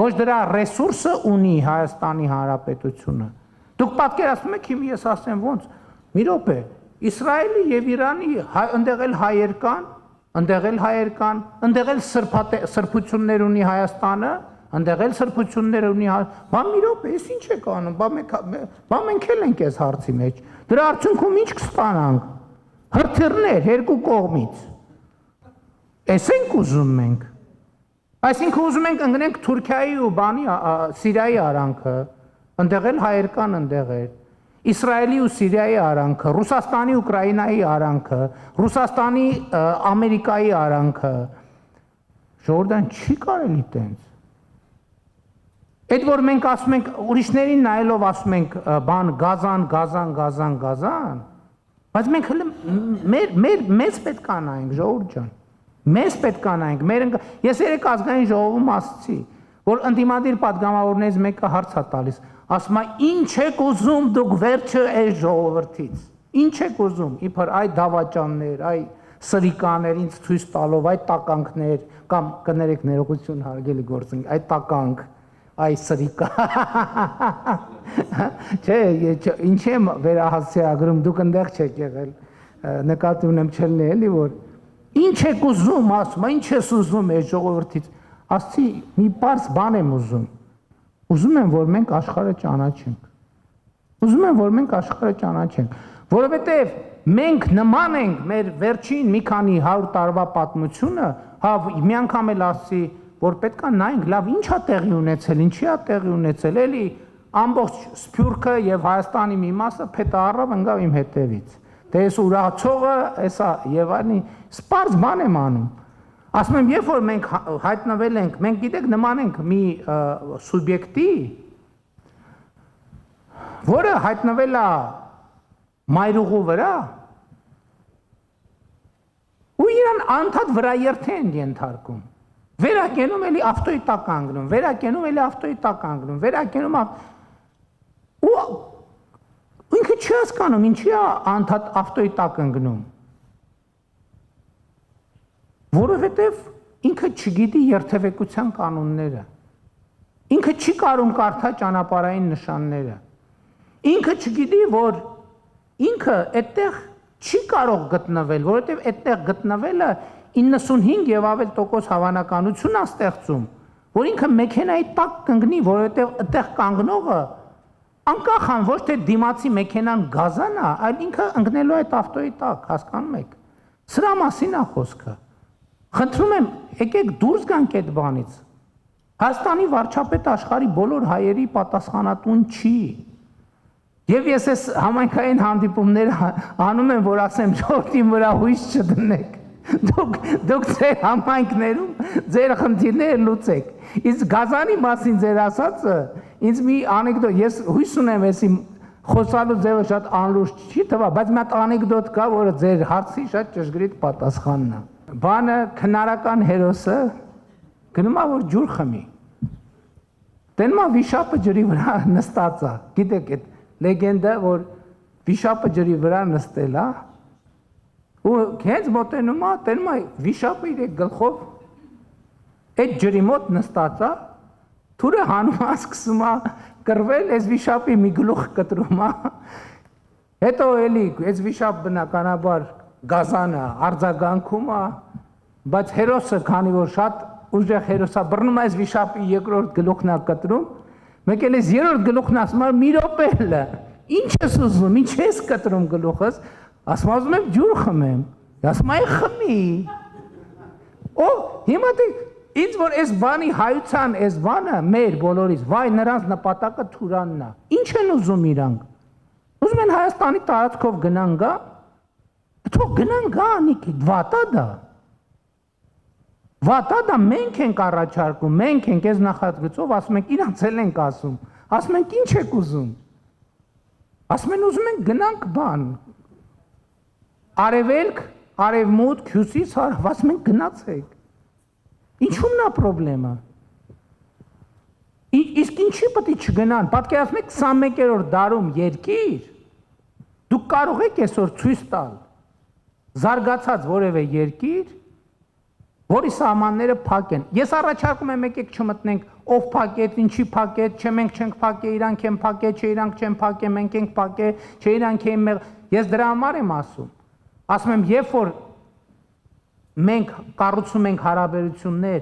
ոչ դրա ռեսուրսը ունի Հայաստանի Հանրապետությունը։ Դուք պատկերացնում եք, հիմա ես ասեմ ոնց, մի րոպե, Իսրայելի եւ Իրանի ընդեղ էլ հայեր կան, ընդեղ էլ սրբություններ ունի Հայաստանը, ընդեղ էլ սրբություններ ունի, բա մի րոպե, ես ինչ եք անում, բա մենք էլ ենք այս հարցի մեջ, դրա արդյունքում ինչ կստանանք, հրթիռներ երկու կողմից, այս ենք ուզում մենք, այսինքն ուզում ենք ընկնենք Թուրքիայի ու Սիրիայի արանքը, ընդեղ էլ հայեր կան, ընդեղ էլ, Իսրայելի ու Սիրիայի արանքը, Ռուսաստանի Ուկրաինայի արանքը, Ռուսաստանի Ամերիկայի արանքը, ժողովրդան չի կարելի տենց։ Այդ որ մենք ասում ենք, ուրիշներին նայելով ասում ենք, բան գազան, բայց մենք մեզ պետք է նայենք, ժողովուրդ ջան, մեզ պետք է նայենք, ես երեք ազգային ժողովում ասացի, որ ընդդիմադիր պատգամավորներից մեկը հարց է տալիս, ասում է, ինչ եք ուզում դուք վերջը այս ժողովրդից, ինչ եք ուզում, իբր այ դավաճաններ, այ սրիկաներ ինձ ցույց տալով, այ տականքներ, կամ կներեք ներողություն հարգելի գործընկ, այ տականք, այ սրիկա, չէ, ինչ եմ վերահասցեագրում, դուք ընդեղ չեք եղել, նկատի ունեմ չելնի էլի, որ ինչ եք ուզում, ասում, ինչ ես ուզում այս ժողովրդից, ասցի, մի պարզ բան եմ ուզում եմ, որ մենք աշխարհը ճանաչենք, որովհետև մենք նման ենք մեր վերջին մի քանի 100 տարվա պատմությունը, մի անգամ էլ ասցի, որ պետք է նայենք, լավ, ինչ է տեղի ունեցել, ինչի է տեղի ունեցել, էլի ամբողջ Սփյուռքը եւ Հայաստանի մի մասը փետա առավ ընկավ իմ հետևից։ Դե ես ուրացողը, էսա եւ այլն, սպարս բան եմ անում։ Ասում եմ, երբ որ մենք հայտնվել ենք, մենք գիտեք նման ենք մի սուբյեկտի, որը հայտնվել է մայրուղու վրա, ու իրան անդադ վրա երթ են ենթարկում։ Վերակենում էլի ավտոյի տակ կանգնում, վերակենում ու ինքը չի հասկանում, ինչի է անդադ ավտոյի տակ ընկնում։ Որովհետև ինքը չգիտի երթևեկության կանոնները, ինքը չի կարող կարդա ճանապարհային նշանները, ինքը չգիտի, որ ինքը այդտեղ չի կարող գտնվել, որովհետև այդտեղ գտնվելը 95 եւ ավել տոկոս հավանականություն է ստեղծում, որ ինքը մեքենայի տակ կընկնի, որովհետև այդտեղ կանգնողը անկախ ան ոչ թե դիմացի մեքենան գազան է, այլ ինքը ընկնելու է այդ ավտոյի տակ, հասկանում եք։ Սրա մասին է խոսքը։ Խնդրում եմ, եկեք դուրս գանք այդ բանից։ Հայաստանի վարչապետը աշխարհի բոլոր հայերի պատասխանատուն չի։ Եվ ես այս համայնքային հանդիպումները անում եմ, որ ասեմ ժողովրդի վրա հույս չդնեք։ Դուք ձեր համայնքներում ձեր խնդիրները լուծեք։ Իսկ Գազանի մասին ձեր ասածը ինձ մի անեկդոտ, ես հույս ունեմ, էսի խոսալու ձևը շատ անլուրջ չի թվա, բայց մի հատ անեկդոտ կա, որը ձեր հարցի շատ ճշգրիտ պատասխանն է։ Բանը քնարական հերոսը գնում է որ ջուր խմի։ Տենմա վիշապը ջրի վրա նստած է։ Գիտեք այդ լեգենդը, որ վիշապը ջրի վրա նստել է, ու հենց մոտենում է, տենում է վիշապը իր գլխով այդ ջրի մոտ նստած է, թուրը հանում է, սկսում է կռվել, այս վիշապի մի գլուխ կտրում է, հետո էլի այս վիշապ բնականաբար Գազանը արձագանքում է, բայց հերոսը, քանի որ շատ ուժեղ հերոսա, բռնում է այս վիշապի երկրորդ գլուխն է կտրում, մեկ էլ այս երրորդ գլուխն ասում է մի րոպե, ինչ ես ուզում, ինչ ես կտրում գլուխս, ասում եմ եմ ջուր խմեմ, ասում եմ խմի, օ, հիմա դե ինձ որ այս բանի հայության այս բանը մեր բոլորից, վայ նրանց նպատակը Թուրանն է, ինչ են ուզում իրանք, ուզում են Հայաստանի տարածքով գնան գա, թող գնան գա անիքի, վատա դա մենք ենք առաջարկում, մենք ենք այս նախագծով, ասում ենք իրանց էլ ենք ասում, ասում ենք ինչ եք ուզում, ասում են ուզում ենք գնանք բան, արևելք, արևմուտք, հյուսիս, ասում ենք գնացեք, ինչումն է պրոբլեմը, իսկ ինչի պետք է չգնան, պատկերացնում եք 21-րդ դարում երկիր, դուք կարող եք այսօր ցույց տալ, զարգացած որևէ երկիր, որի սահմանները փակ են։ Ես առաջարկում եմ եկեք չմտնենք ով փակեց, ինչի փակեց, չէ մենք չենք փակե, իրանք են փակե, չէ իրանք չեն փակե, մենք ենք փակե, չէ իրանք են մեղ։ Ես դրա համար եմ ասում։ Ասում եմ, երբ որ մենք կառուցում ենք հարաբերություններ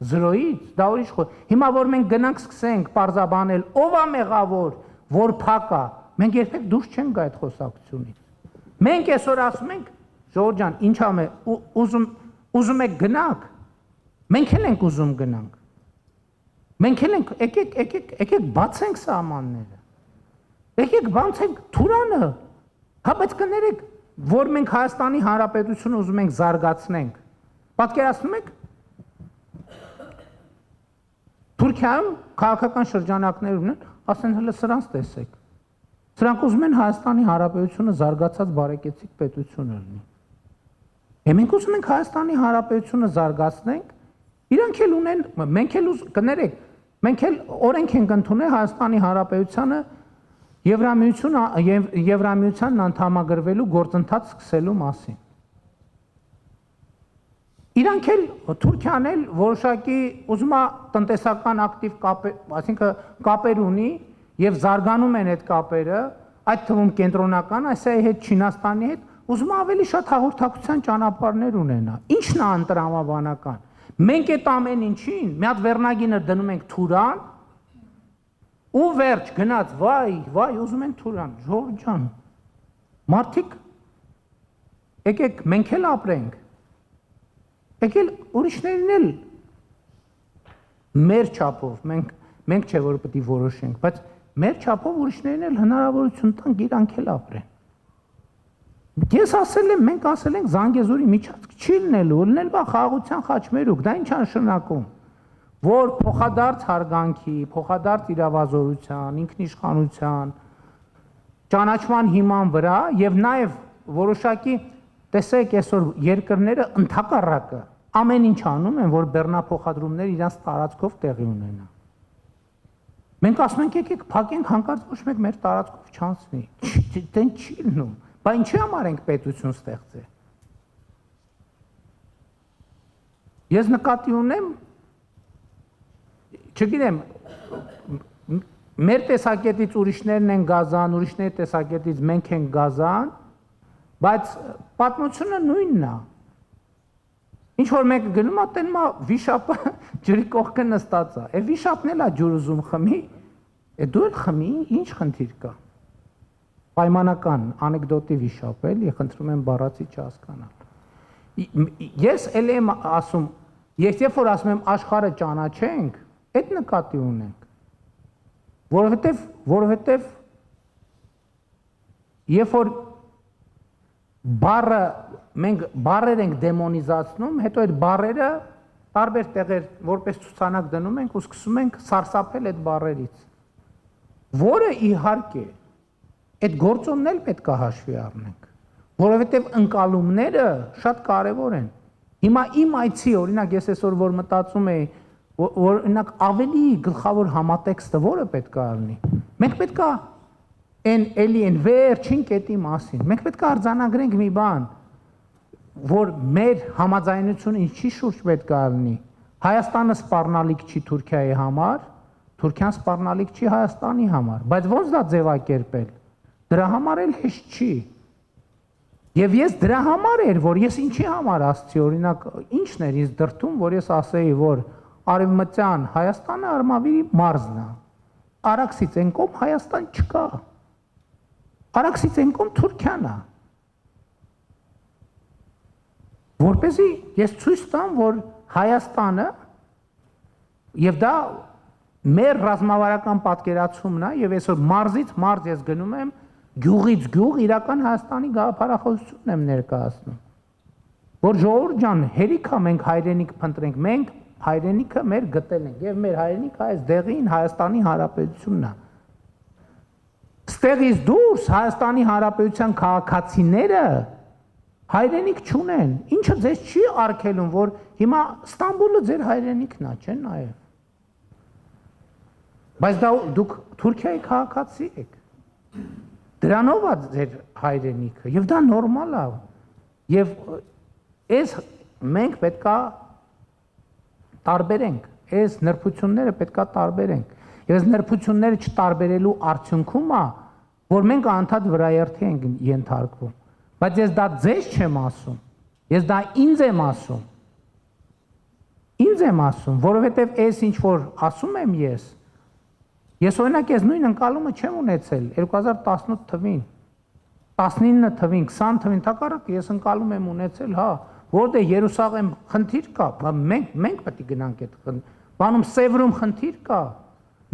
զրոյից, դա ուրիշ խո։ Հիմա որ մենք գնանք սկսենք պարզաբանել, ով է մեղավոր, որ փակ է, մենք երբեք դուրս չենք գա այդ խոսակցությունից։ Մենք այսօր ասում ենք, Ժողովուրդ ջան, ինչ ամ է, ուզում եք գնանք, մենք էլ ենք ուզում գնանք, մենք էլ ենք, եկեք բացենք սահմանները, եկեք բացենք Թուրանը, հա բայց կներեք, որ մենք Հայաստանի Հանրապետությունը ուզում ենք զարգացնենք, պատկերացնում եք, Թուրքիայում քաղաքական շրջանակներ ունեն, ասեն հələ սրանց տեսեք, սրանք ուզում են Հայաստանի Հանրապետությունը զարգացած բարեկեցիկ պետություն լինի։ Մենք ուզում ենք Հայաստանի Հանրապետությունը զարգացնենք, իրանք էլ ունեն, մենք էլ կներեք, մենք էլ օրենք ենք ընդունել Հայաստանի Հանրապետությանը Եվրամիությանն անդամագրվելու գործընթաց սկսելու մասին։ Իրանք էլ Թուրքիան էլ որոշակի ուզում է տնտեսական ակտիվ կապեր, այսինքն կապեր ունի եւ զարգանում են այդ կապերը, այդ թվում կենտրոնական Ասիայի հետ, Չինաստանի հետ, ուզում է ավելի շատ հաղորդակցության ճանապարհներ ունենա։ Ինչն է անտրամաբանական։ Մենք այդ ամեն ինչին մի հատ վերնագինը դնում ենք Թուրան, ու վերջ գնաց, վայ, ուզում են Թուրան, Ժողովուրդ ջան։ Մարդիկ եկեք մենք էլ ապրենք։ Եկել ուրիշներին էլ մեր չափով, մենք չէ որ պետք է որոշենք, բայց մեր չափով ուրիշներին էլ հնարավորություն տանք իրանք էլ ապրեն։ Ես ասել եմ, մենք ասել ենք Զանգեզուրի միջանցք չի լինելու, լինել բա խաղաղության խաչմերուկ, դա ինչ նշանակում, որ փոխադարձ հարգանքի, փոխադարձ իրավազորության, ինքնիշխանության, ճանաչման հիման վրա եւ նաեւ որոշակի տեսեք այսօր երկրները ընդհակառակը ամեն ինչ անում են, որ բեռնափոխադրումները իրանց տարածքով տեղի ունենան։ Մենք ասում ենք եկեք փակենք հանկարծ ոչ մեկ մեր տարածքով չանցնի։ Դեն չի լինում։ Բա ինչի համար ենք պետություն ստեղծել։ Ես նկատի ունեմ, չգիտեմ, մեր տեսակետից ուրիշներն են գազան, ուրիշների տեսակետից մենք ենք գազան, բայց պատմությունը նույնն է։ Ինչ որ մեկը գնում է, տենում է վիշապը ջրի կողքը նստած է։ Է վիշապն էլ է ջուր ուզում խմի, է դու էլ խմի, ինչ խնդիր կա։ Պայմանական անեկդոտի վիշապ էլի, խնդրում եմ բառացի չհասկանալ։ Ես էլ եմ ասում, երբ որ ասում եմ աշխարհը ճանաչենք, այդ նկատի ունենք։ Որովհետև երբ որ բառը մենք բառեր ենք դեմոնիզացնում, հետո այդ բառերը տարբեր տեղեր որպես ցուցանակ դնում ենք ու սկսում ենք սարսափել այդ բառերից, որը իհարկե այդ գործոնն էլ պետք է հաշվի առնենք, որովհետև ընկալումները շատ կարևոր են։ Հիմա իմ այցի, օրինակ ես այսօր որ մտածում եի, որ օրինակ ավելի գլխավոր համատեքստը որը պետք է լինի։ Մենք պետք է այն վերջին կետի մասին։ Մենք պետք է արձանագրենք մի բան, որ մեր համաձայնությունը ինչի շուրջ պետք է լինի։ Հայաստանը սպառնալիք չի Թուրքիայի համար, Թուրքիան սպառնալիք չի Հայաստանի համար, բայց ոնց դա ձևակերպել։ Դրա համար էլ հեշտ չի։ Եվ ես դրա համար էր, որ ես ինչի համար ասացի, օրինակ, ինչն էր ինձ դրդում, որ ես ասեի, որ Արևմտյան Հայաստանը Արմավիրի մարզն է։ Արաքսից այն կողմ Հայաստան չկա։ Արաքսից այն կողմ Թուրքիան է։ Որպեսզի ես ցույց տամ, որ Հայաստանը եւ դա մեր ռազմավարական պատկերացումն է, եւ այսօր մարզից մարզ ես գնում եմ գյուղից գյուղ իրական Հայաստանի գաղափարախոսությունն եմ ներկայացնում, որ ժողովուրդ ջան, հերիք է մենք հայրենիք փնտրենք, մենք հայրենիքը մեր գտել ենք եւ մեր հայրենիքը այս դեղին Հայաստանի Հանրապետությունն է։ Ստեղից դուրս Հայաստանի Հանրապետության քաղաքացիները հայրենիք չունեն, ինչը ձեզ չի արգելում, որ հիմա Ստամբուլը ձեր հայրենիքն է, չէ՞ նաեւ։ Բայց դա դուք Թուրքիայի քաղաքացի եք։ Դրանով է ձեր հայրենիքը եւ դա նորմալ է եւ այս մենք պետքա տարբերենք, այս նրբությունները պետքա տարբերենք եւ այս նրբությունները չտարբերելու արդյունքում է, որ մենք անդադ վրայերթի ենք ենթարկվում, բայց ես դա ձեզ չեմ ասում, ես դա ինձ եմ ասում, որովհետեւ այս ինչ որ ասում եմ ես օրինակ ես նույն ընկալումը չեմ ունեցել 2018 թվին, 19 թվին, 20 թվին, թակարակ ես ընկալում եմ ունեցել, հա, որտե Երուսաղեմ խնդիր կա, մենք պետք է գնանք այդ բանում Սևրում խնդիր կա,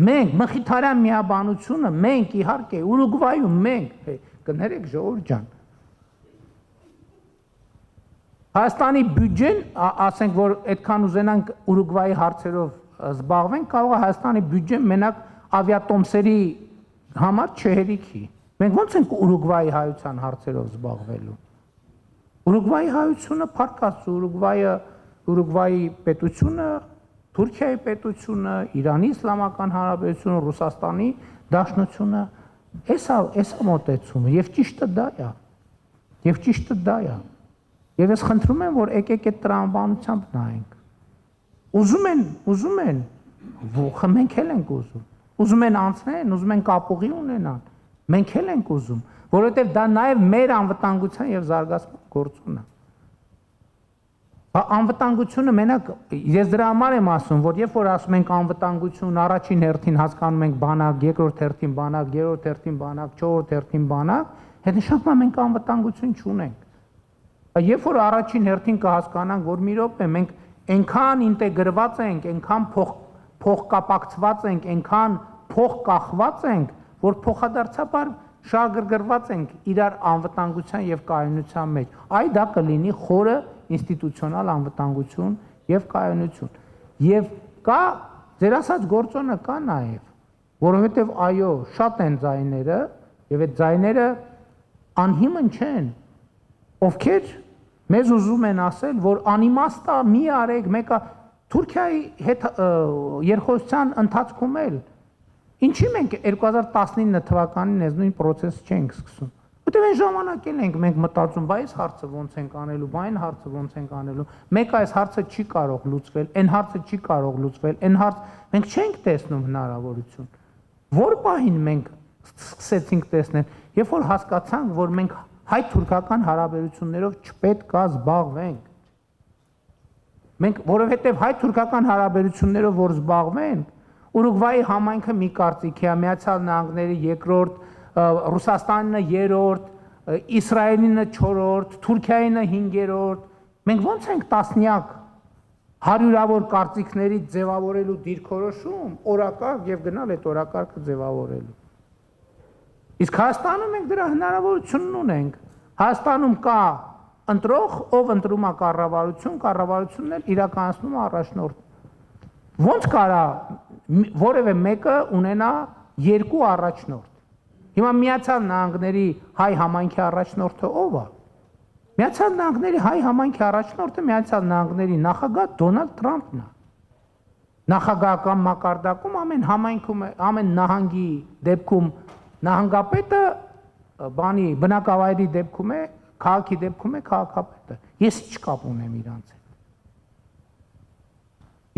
մենք Մխիթարյան միաբանությունը, մենք իհարկե Ուրուգվայում մենք, կներեք ժողովուրդ ջան։ Հայաստանի բյուջեն, ասենք որ այդքան ուզենանք Ուրուգվայի հարցերով զբաղվենք, կարող է Հայաստանի բյուջեն մենակ ավիատոմսերի համար չհերիքի։ Մենք ո՞նց ենք Ուրուգվայի հայության հարցերով զբաղվելու։ Ուրուգվայի հայությունը փառքած Ուրուգվայի պետությունը, Թուրքիայի պետությունը, Իրանի Իսլամական Հանրապետությունը, Ռուսաստանի Դաշնությունը, էսա մոտեցումը եւ ճիշտը դա է։ Եվ ես խնդրում եմ, որ եկեք այդ տրամաբանությամբ նայենք։ Ուզում են, մենք էլ ենք ուզում։ Ուզում են անցնեն, ուզում են կապուղի ունենան, մենք էլ ենք ուզում, որովհետև դա նաև մեր անվտանգության եւ զարգացման գործոն է։ Անվտանգությունը մենակ ես դրա համար եմ ասում, որ երբ որ ասում ենք անվտանգություն, առաջին հերթին հասկանում ենք բանակ, երկրորդ հերթին բանակ, երրորդ հերթին բանակ, չորրորդ հերթին բանակ, հետ նշանակում է մենք անվտանգություն չունենք։ Երբ որ առաջին հերթին կհասկանանք, որ մի րոպե մենք այնքան ինտեգրված ենք, այնքան փոխկապակցված ենք, այնքան փոխկախված ենք, որ փոխադարձաբար շահագրգռված ենք իրար անվտանգության եւ կայունության մեջ։ Այ դա կլինի խորը ինստիտուցիոնալ անվտանգություն եւ կայունություն։ Եվ կա ձեր ասած գործոնը կա նաեւ, որովհետեւ այո, շատ են ձայները եւ այդ ձայները անհիմն չեն, ովքեր մեզ ուզում են ասել, որ անիմաստ է, մի արեք, մեկը Թուրքիայի հետ երկխոսության ընթացքում էլ ինչի մենք 2019 թվականին այս նույն process չենք սկսում։ Որտեղ այն ժամանակ էլ ենք մենք մտածում, բայ այս հարցը ոնց ենք անելու, բայ այն հարցը ոնց ենք անելու։ Մեկ այս հարցը չի կարող լուծվել, այն հարցը չի կարող լուծվել, այն հարց մենք չենք տեսնում հնարավորություն։ Որ պահին մենք սկսեցինք տեսնել, երբ որ հասկացանք, որ մենք հայ-թուրքական հարաբերություններով չպետք է զբաղվենք։ Մենք որովհետև հայ-թուրքական հարաբերություններով որ զբաղվենք, Ուրուգվայի համայնքը մի կարծիքի է, Միացյալ Նահանգների երկրորդ, Ռուսաստանը երրորդ, Իսրայելինը չորրորդ, Թուրքիայինը հինգերորդ։ Մենք ո՞նց ենք տասնյակ հարյուրավոր կարծիքներից ձևավորելու դիրքորոշում, օրակարգ եւ գնալ այդ օրակարգը ձևավորելու։ Իսկ Հայաստանում մենք դրա հնարավորությունն ունենք։ Հայաստանում կա ընտրող, ով ընտրում է կառավարությունն էլ իրականացնում է առաջնորդ։ Ոնց կարա որևէ մեկը ունենա երկու առաջնորդ։ Հիմա Միացյալ Նահանգների հայ համայնքի առաջնորդը ով է։ Միացյալ Նահանգների հայ համայնքի առաջնորդը Միացյալ Նահանգների նախագահ Դոնալդ Թրամփն է։ Նախագահական մակարդակում ամեն համայնքում, ամեն նահանգի դեպքում նահանգապետը բնակավայրի դեպքում է, քաղաքի դեպքում է քաղաքապետը։ Ես ինչ կապ ունեմ իրանց հետ։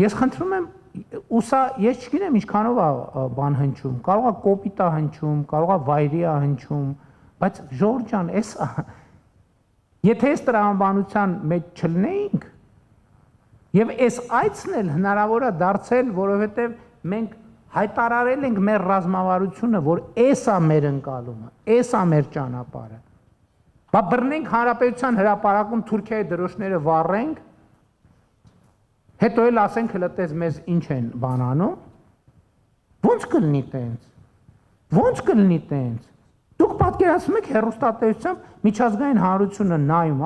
Ես խնդրում եմ, ես չգիտեմ ինչքանով է բան հնչում, կարող է կոպիտ է հնչում, կարող է վայրի է հնչում, բայց Ժողովուրդ ջան, եթե այս տրամաբանության մեջ չլինեինք, եւ այս այցն էլ հնարավոր է դարձել, որովհետեւ մենք հայտարարել ենք մեր ռազմավարությունը, որ էս է մեր ընկալումը, էս է մեր ճանապարհը։ Բա բռնենք հանրապետության հրապարակում Թուրքիայի դրոշները վառենք, հետո էլ ասենք հլտես մեզ ինչ են բանանում, ո՞նց կլինի տենց։ Ո՞նց կլինի տենց։ Դուք պատկերացնում եք հեռուստատեսությամբ միջազգային հանրությունը նայում,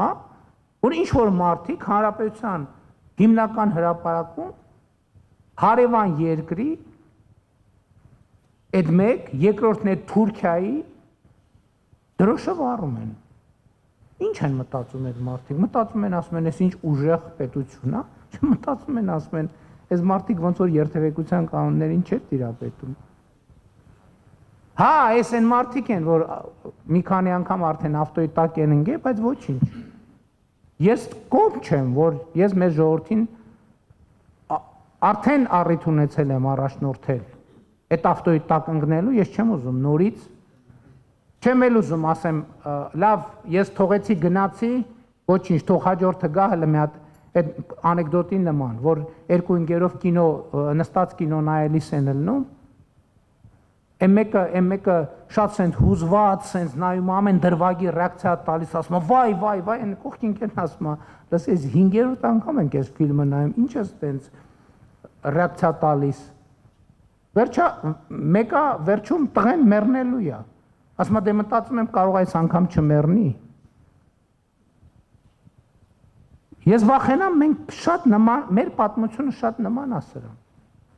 որ ինչ որ մարդիկ հանրապետության հիմնական հրապարակում հարևան երկրի այդ մեկ, երկրորդն է Թուրքիայի դրոշը վառում են։ Ինչ են մտածում այդ մարդիկ։ Մտածում են, ասում են, այս ինչ ուժեղ պետություն է, մտածում են, ասում են, այս մարդիկ ոնց որ երթևեկության կանոններին չէ տիրապետում։ Հա, այս են մարդիկ են, որ մի քանի անգամ արդեն ավտոյի տակ են ընկել, բայց ոչինչ։ Ես կողմ չեմ, որ ես մեր ժողովրդին արդեն առիթ ունեցել եմ առաջնորդել այդ ավտոյի տակ ընկնելու, ես չեմ ուզում նորից, չեմ էլ ուզում ասեմ, լավ, ես թողեցի գնացի, ոչինչ, թող հաջորդը գա հələ մի հատ այդ անեկդոտի նման, որ երկու ընկերով կինո նստած կինո նայելիս են ելնում, այն մեկը շատ սենց հուզված, սենց նայում ամեն դրվագի ռեակցիա տալիս, ասում վայ, այն կողքին կեն ասում, լսի, ես 5-րդ անգամ ենք այս ֆիլմը նայում, ինչ ես տենց ռեակցիա տալիս։ Մեկը վերջում տղեն մեռնելու է։ Ասում դե մտածում եմ կարող այս անգամ չմեռնի։ Ես վախենամ մենք շատ նման, մեր պատմությունը շատ նման է սրան։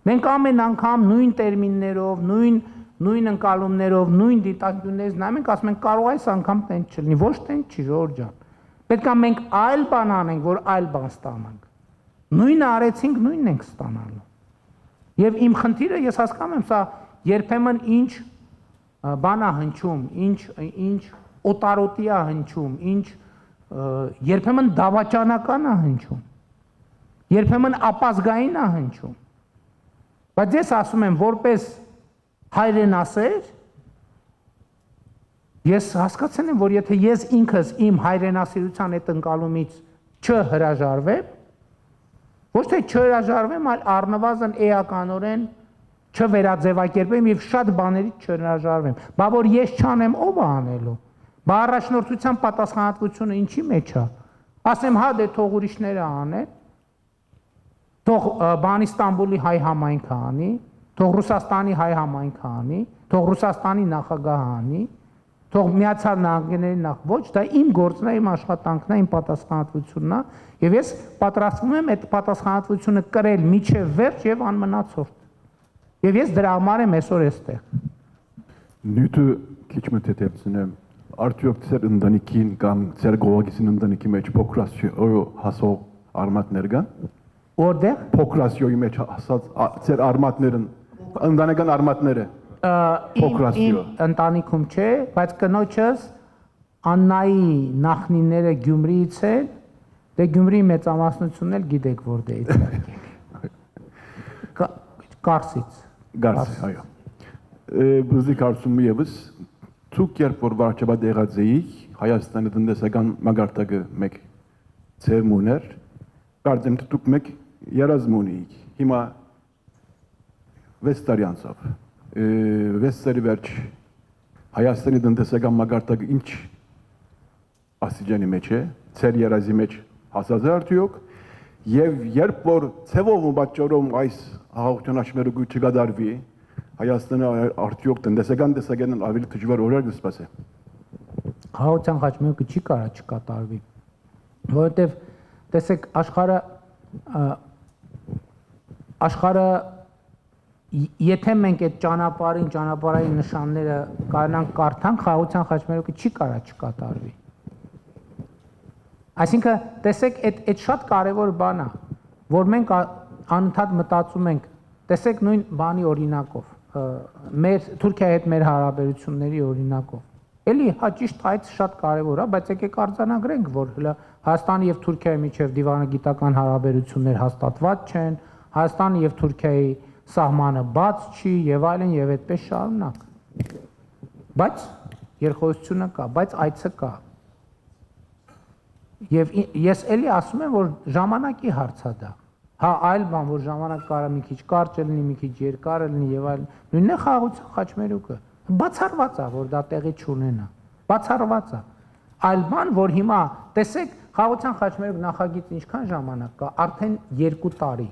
Մենք ամեն անգամ նույն տերմիններով, նույն ընկալումներով, նույն դիտարկություններից նայում ենք, ասում ենք կարող այս անգամ տենց չլինի, ոչ տենց չի, Ժողովուրդ ջան։ Պետք է մենք այլ բան անենք, որ այլ բան ստանանք։ Նույնը արեցինք, նույնն ենք ստանալու։ Եվ իմ խնդիրը ես հասկանում եմ, սա երբեմն ինչ բան է հնչում, ինչ օտարոտի է հնչում, ինչ երբեմն դավաճանական է հնչում, երբեմն ապազգային է հնչում, բայց ես ասում եմ, որպես հայրենասեր, ես հասկացել եմ, որ եթե ես ինքս իմ հայրենասիրության այդ ընկալումից չհրաժարվեմ, ոչ թե չհրաժարվեմ, այլ առնվազն էականորեն չվերաձևակերպեմ եւ շատ բաներից չհրաժարվեմ, բա որ ես չանեմ, ով է անելու։ Բա առաջնորդության պատասխանատվությունը ինչի մեջ է։ Ասեմ, հա դե թող ուրիշները անեն, թող բան Ստամբուլի հայ համայնքը անի, թող Ռուսաստանի հայ համայնքը անի, թող Ռուսաստանի նախագահը անի, թող Միացյալ Նահանգների ոչ, դա իմ գործն է, իմ աշխատանքն է, իմ պատասխանատվությունն է, եւ ես պատրաստվում եմ այդ պատասխանատվությունը կրել միջև վերջ եւ անմնացորդ։ Եվ ես դրա համար եմ այսօր այստեղ։ Նյութը քիչ մտածեմ, արդյոք ծեր ընտանիքին կամ ծեր գողագիսին ընտանիքի մեջ փոքրասյո հասող արմատներ կան։ Որտեղ փոքրասյոյի մեջ հասած ծեր արմատներն ընտանեկան արմատները փոքրասյո։ Իմ ընտանիքում չէ, բայց կնոջս Աննայի նախնիները Գյումրիից են, դե Գյումրիի մեծամասնությունն էլ գիտեք որտեղից է։ Կարսից, այո։ Բզի կարծում եւս ցուկ երբ որ վարչապետ եղած էի Հայաստանի տնտեսական մագարտակը մեկ ծերմուներ, կարծեմ թե դուք մեկ երազում ունեիք։ Հիմա 6 տարի անցավ։ 6 տարի վերջ Հայաստանի տնտեսական մագարտակը ինչ աստիճանի մեջ է, ծեր երազի մեջ հասած է արդյոք, եւ երբ որ ցևով ու պատճառով այս հաղորդաշարը չկատարվի, Հայաստանը արդյոք տնտեսական տեսակետն ավելի դժվար օրեր կսպասի։ Խաղաղության խաչմերուկը չի կարա չկատարվի, որովհետև տեսեք աշխարհը եթե մենք այդ ճանապարհային նշանները կարողանանք կարդանք, խաղաղության խաչմերուկը չի կարա չկատարվի։ Այսինքն տեսեք այդ շատ կարևոր բան է, որ մենք անընդհատ մտածում ենք, տեսեք նույն բանի օրինակով, մեր Թուրքիայի հետ մեր հարաբերությունների օրինակով։ Էլի ճիշտ այդ շատ կարևոր է, բայց եկեք արձանագրենք, որ Հայաստանի եւ Թուրքիայի միջև դիվանագիտական հարաբերություններ հաստատված չեն, Հայաստանի եւ Թուրքիայի սահմանը բաց չի եւ այլն եւ այդպես շարունակ։ Բայց երկխոսությունը կա, բայց այցը կա։ Եվ ես էլի ասում եմ, որ ժամանակի հարց է դա։ Հա, այլ բան, որ ժամանակ կարա մի քիչ կարճ լինի, մի քիչ երկար լինի եւ այլն։ Նույնն է խաղաղության խաչմերուկը։ Բացառված է, որ դա տեղի չունենա։ Բացառված է։ Այլ բան, որ հիմա տեսեք, խաղաղության խաչմերուկ նախագիծ ինչքան ժամանակ կա, արդեն 2 տարի։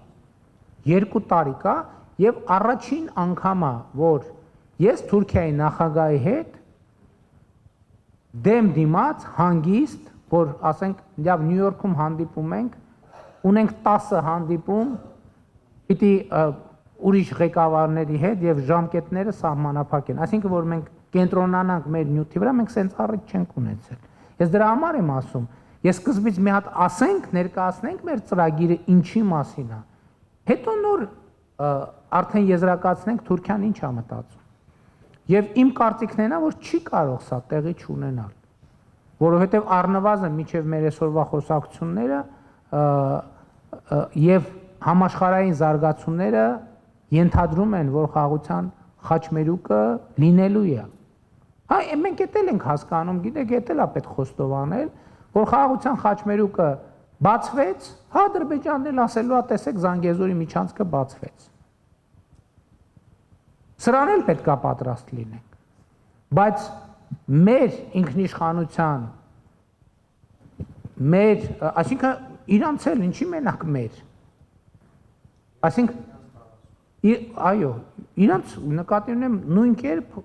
2 տարի կա եւ առաջին անգամը, որ ես Թուրքիայի նախագահի հետ դեմ դիմաց հանգիստ, որ ասենք, լավ Նյու Յորքում հանդիպում ենք, ունենք 10 հանդիպում, պիտի ուրիշ ղեկավարների հետ եւ ժամկետները սահմանափակ են։ Այսինքն որ մենք կենտրոնանանք մեր նյութի վրա, մենք սենց առիթ չենք ունեցել։ Ես դրա համար եմ ասում, ես սկզբից մի հատ ասենք, ներկայացնենք մեր ծրագիրը ինչի մասին է։ Հետո նոր արդեն եզրակացնենք Թուրքիան ինչ է մտածում։ Եվ իմ կարծիքն է, որ չի կարող սա տեղի չունենալ, որովհետեւ առնվազն միջև մեր այսօրվա խոսակցությունները եւ համաշխարհային զարգացումները ենթադրում են, որ խաղաղության խաչմերուկը լինելու է։ Հա, մենք էլ ենք հասկանում, գիտեք, դա է պետք խոստովանել, որ խաղաղության խաչմերուկը բացվեց, հա Ադրբեջանն էլ ասելու է, տեսեք, Զանգեզուրի միջանցքը բացվեց։ Սրան էլ պետք է պատրաստ լինենք։ Բայց մեր ինքնիշխանության մեր, այսինքն իրանց էլ ինչի մենակ մեր։ Այսինքն այո, իրանց նկատի ունեմ նույն կերպ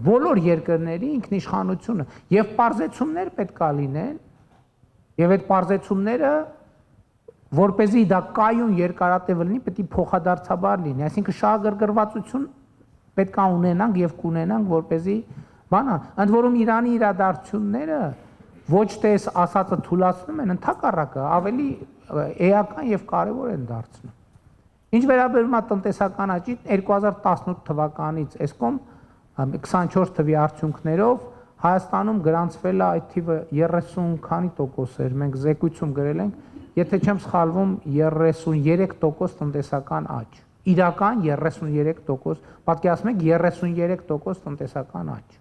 բոլոր երկրների ինքնիշխանությունը եւ պարզեցումներ պետք է լինեն եւ այդ պարզեցումները որպեսզի դա կայուն երկարատև լինի, պետք է փոխադարձաբար լինի, այսինքն շահագրգռվածություն պետք է ունենանք եւ կունենանք, որպեսզի բանա, ընդ որում Իրանի իրադարձությունները ոչ թե ասածը թույլատնում են, ընդհակառակը ավելի էական եւ կարեւոր են դարձնում։ Ինչ վերաբերում է տնտեսական աճին, 2018 թվականից էսկոմ 24 թվի արդյունքներով Հայաստանում գրանցվել է այդ թիվը 30 քանի տոկոս էր, մենք զեկույցում գրել ենք, եթե չեմ սխալվում 33% տնտեսական աճ, իրական 33%, պատկերացնում եք 33% տնտեսական աճ,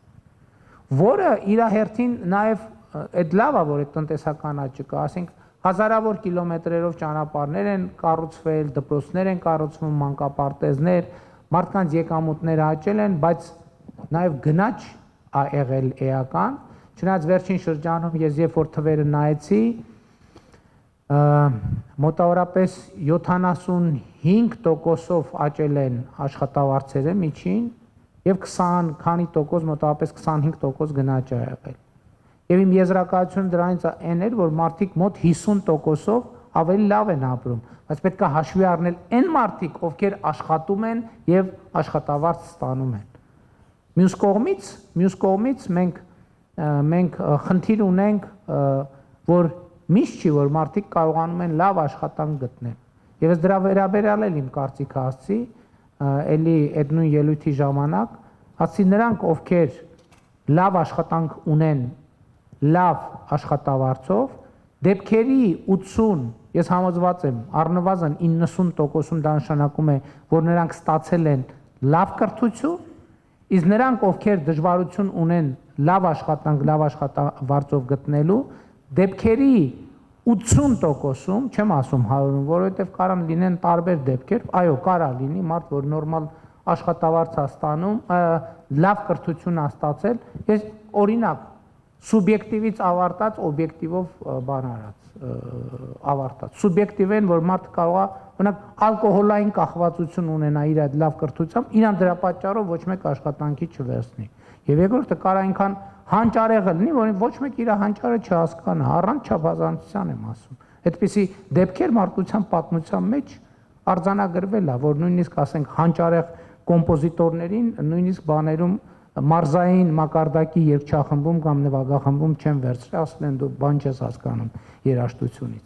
որը իր հերթին նաև այդ լավ է, որ այդ տնտեսական աճը կա, ասենք հազարավոր կիլոմետրերով ճանապարհներ են կառուցվել, դպրոցներ են կառուցվում, մանկապարտեզներ, մարդկանց եկամուտները աճել են, բայց նաև գնաճ ա եղել էական, չնայած վերջին շրջանում ես երբ որ թվերը նայեցի, մոտավորապես 75%-ով աճել են աշխատավարձերը միջին եւ 20 քանի տոկոս, մոտավորապես 25% գնաճ ա եղել։ Եվ իմ եզրակացությունը դրանից այն էր, որ մարդիկ մոտ 50%-ով ավելի լավ են ապրում, բայց պետք է հաշվի առնել այն մարդիկ, ովքեր աշխատում են եւ աշխատավարձ ստանում են։ Մյուս կողմից մենք խնդիր ունենք, որ միշտ չի, որ մարդիկ կարողանում են լավ աշխատանք գտնել։ Եվ ես դրա վերաբերյալ եմ իմ կարծիքը ասցի, էլի այդ նույն ելույթի ժամանակ, ասցի նրանք, ովքեր լավ աշխատանք ունեն, լավ աշխատավարձով, դեպքերի 80, ես համոզված եմ, առնվազն 90%-ում դա նշանակում է, որ նրանք ստացել են լավ կրթություն, իսկ նրանք, ովքեր դժվարություն ունեն լավ աշխատանք, լավ աշխատավարձով գտնելու, դեպքերի 80%-ում, չեմ ասում 100-ում, որովհետև կարան լինեն տարբեր դեպքեր, այո, կարա լինի մարդ, որ նորմալ աշխատավարձ է ստանում, լավ կրթություն է ստացել, ես օրինակ սուբյեկտիվից ավարտած օբյեկտիվով բան արած։ ավարտած։ Սուբյեկտիվ են, որ մարդը կարող է, օրինակ, ալկոհոլային կախվածություն ունենա իր այդ լավ կրթությամբ, իրան դրա պատճառով ոչ մեկ աշխատանքի չվերցնի։ Եվ երկրորդը կարող է այնքան հանճարեղը լինի, որ ոչ մեկ իր հանճարը չհասկանա, առանց չափազանցության եմ ասում։ Այդպիսի դեպքեր մարդկության պատմության մեջ արձանագրվել է, որ նույնիսկ ասենք հանճարեղ կոմպոզիտորներին նույնիսկ բաներում մարզային մակարդակի երգչախմբում կամ նվագախմբում չեն վերցրել, ասել են դու բան չես հասկանում երաժշտությունից։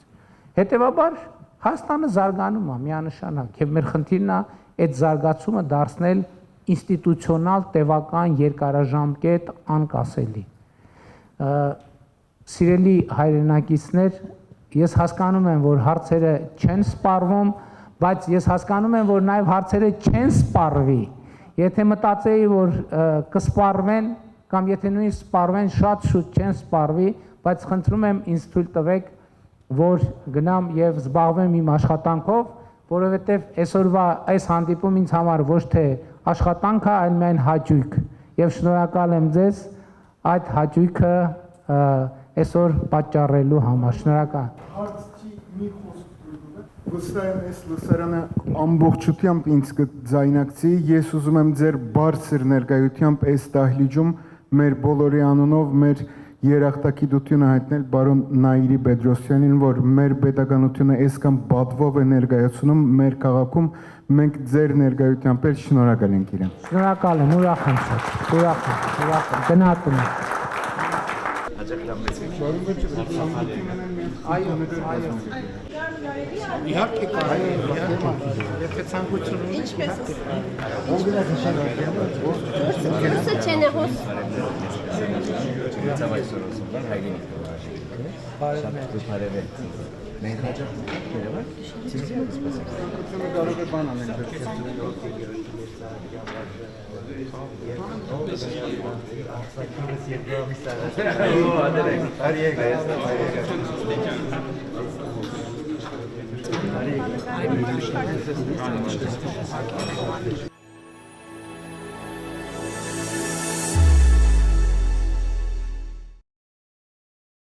Հետևաբար Հայաստանը զարգանում է միանշանակ եւ մեր խնդիրն է այդ զարգացումը դարձնել ինստիտուցիոնալ, տևական, երկարաժամկետ, անկասելի։ Սիրելի հայրենակիցներ, ես հասկանում եմ, որ հարցերը չեն սպառվում, բայց ես հասկանում եմ, որ նաև հարցերը չեն սպառվի։ Եթե մտածեի, որ կսպառվեն, կամ եթե նույնիսկ սպառվեն, շատ շուտ չեն սպառվի, բայց խնդրում եմ ինձ թույլ տվեք, որ գնամ եւ զբաղվեմ իմ աշխատանքով, որովհետեւ այսօրվա այս հանդիպումը ինձ համար ոչ թե աշխատանք է, այլ միայն հաճույք։ Եվ շնորհակալ եմ ձեզ այդ հաճույքը այսօր պատճառելու համար։ Շնորհակալ։ Հարցի մի խոսք վստահ եմ այս լսարանը ամբողջությամբ ինձ կձայնակցի։ Ես ուզում եմ ձեր բարձր ներկայությամբ այս դահլիճում մեր բոլորի անունով մեր երախտագիտությունը հայտնել բարոն Նաիրի Բեդրոսյանին, որ մեր պետականությունը այսքան բադվով է ներկայացնում մեր քաղաքում, մենք ձեր ներկայությամբ էլ շնորհակալ ենք իրեն։ Շնորհակալ եմ, ուրախ եմ շատ, ուրախ եմ, գնահատում եմ։ Այո։ Իհարկե կարելի է, եթե ցանկություն ունի։ Ինչպես Դուրսը չեն է հոս։ Արի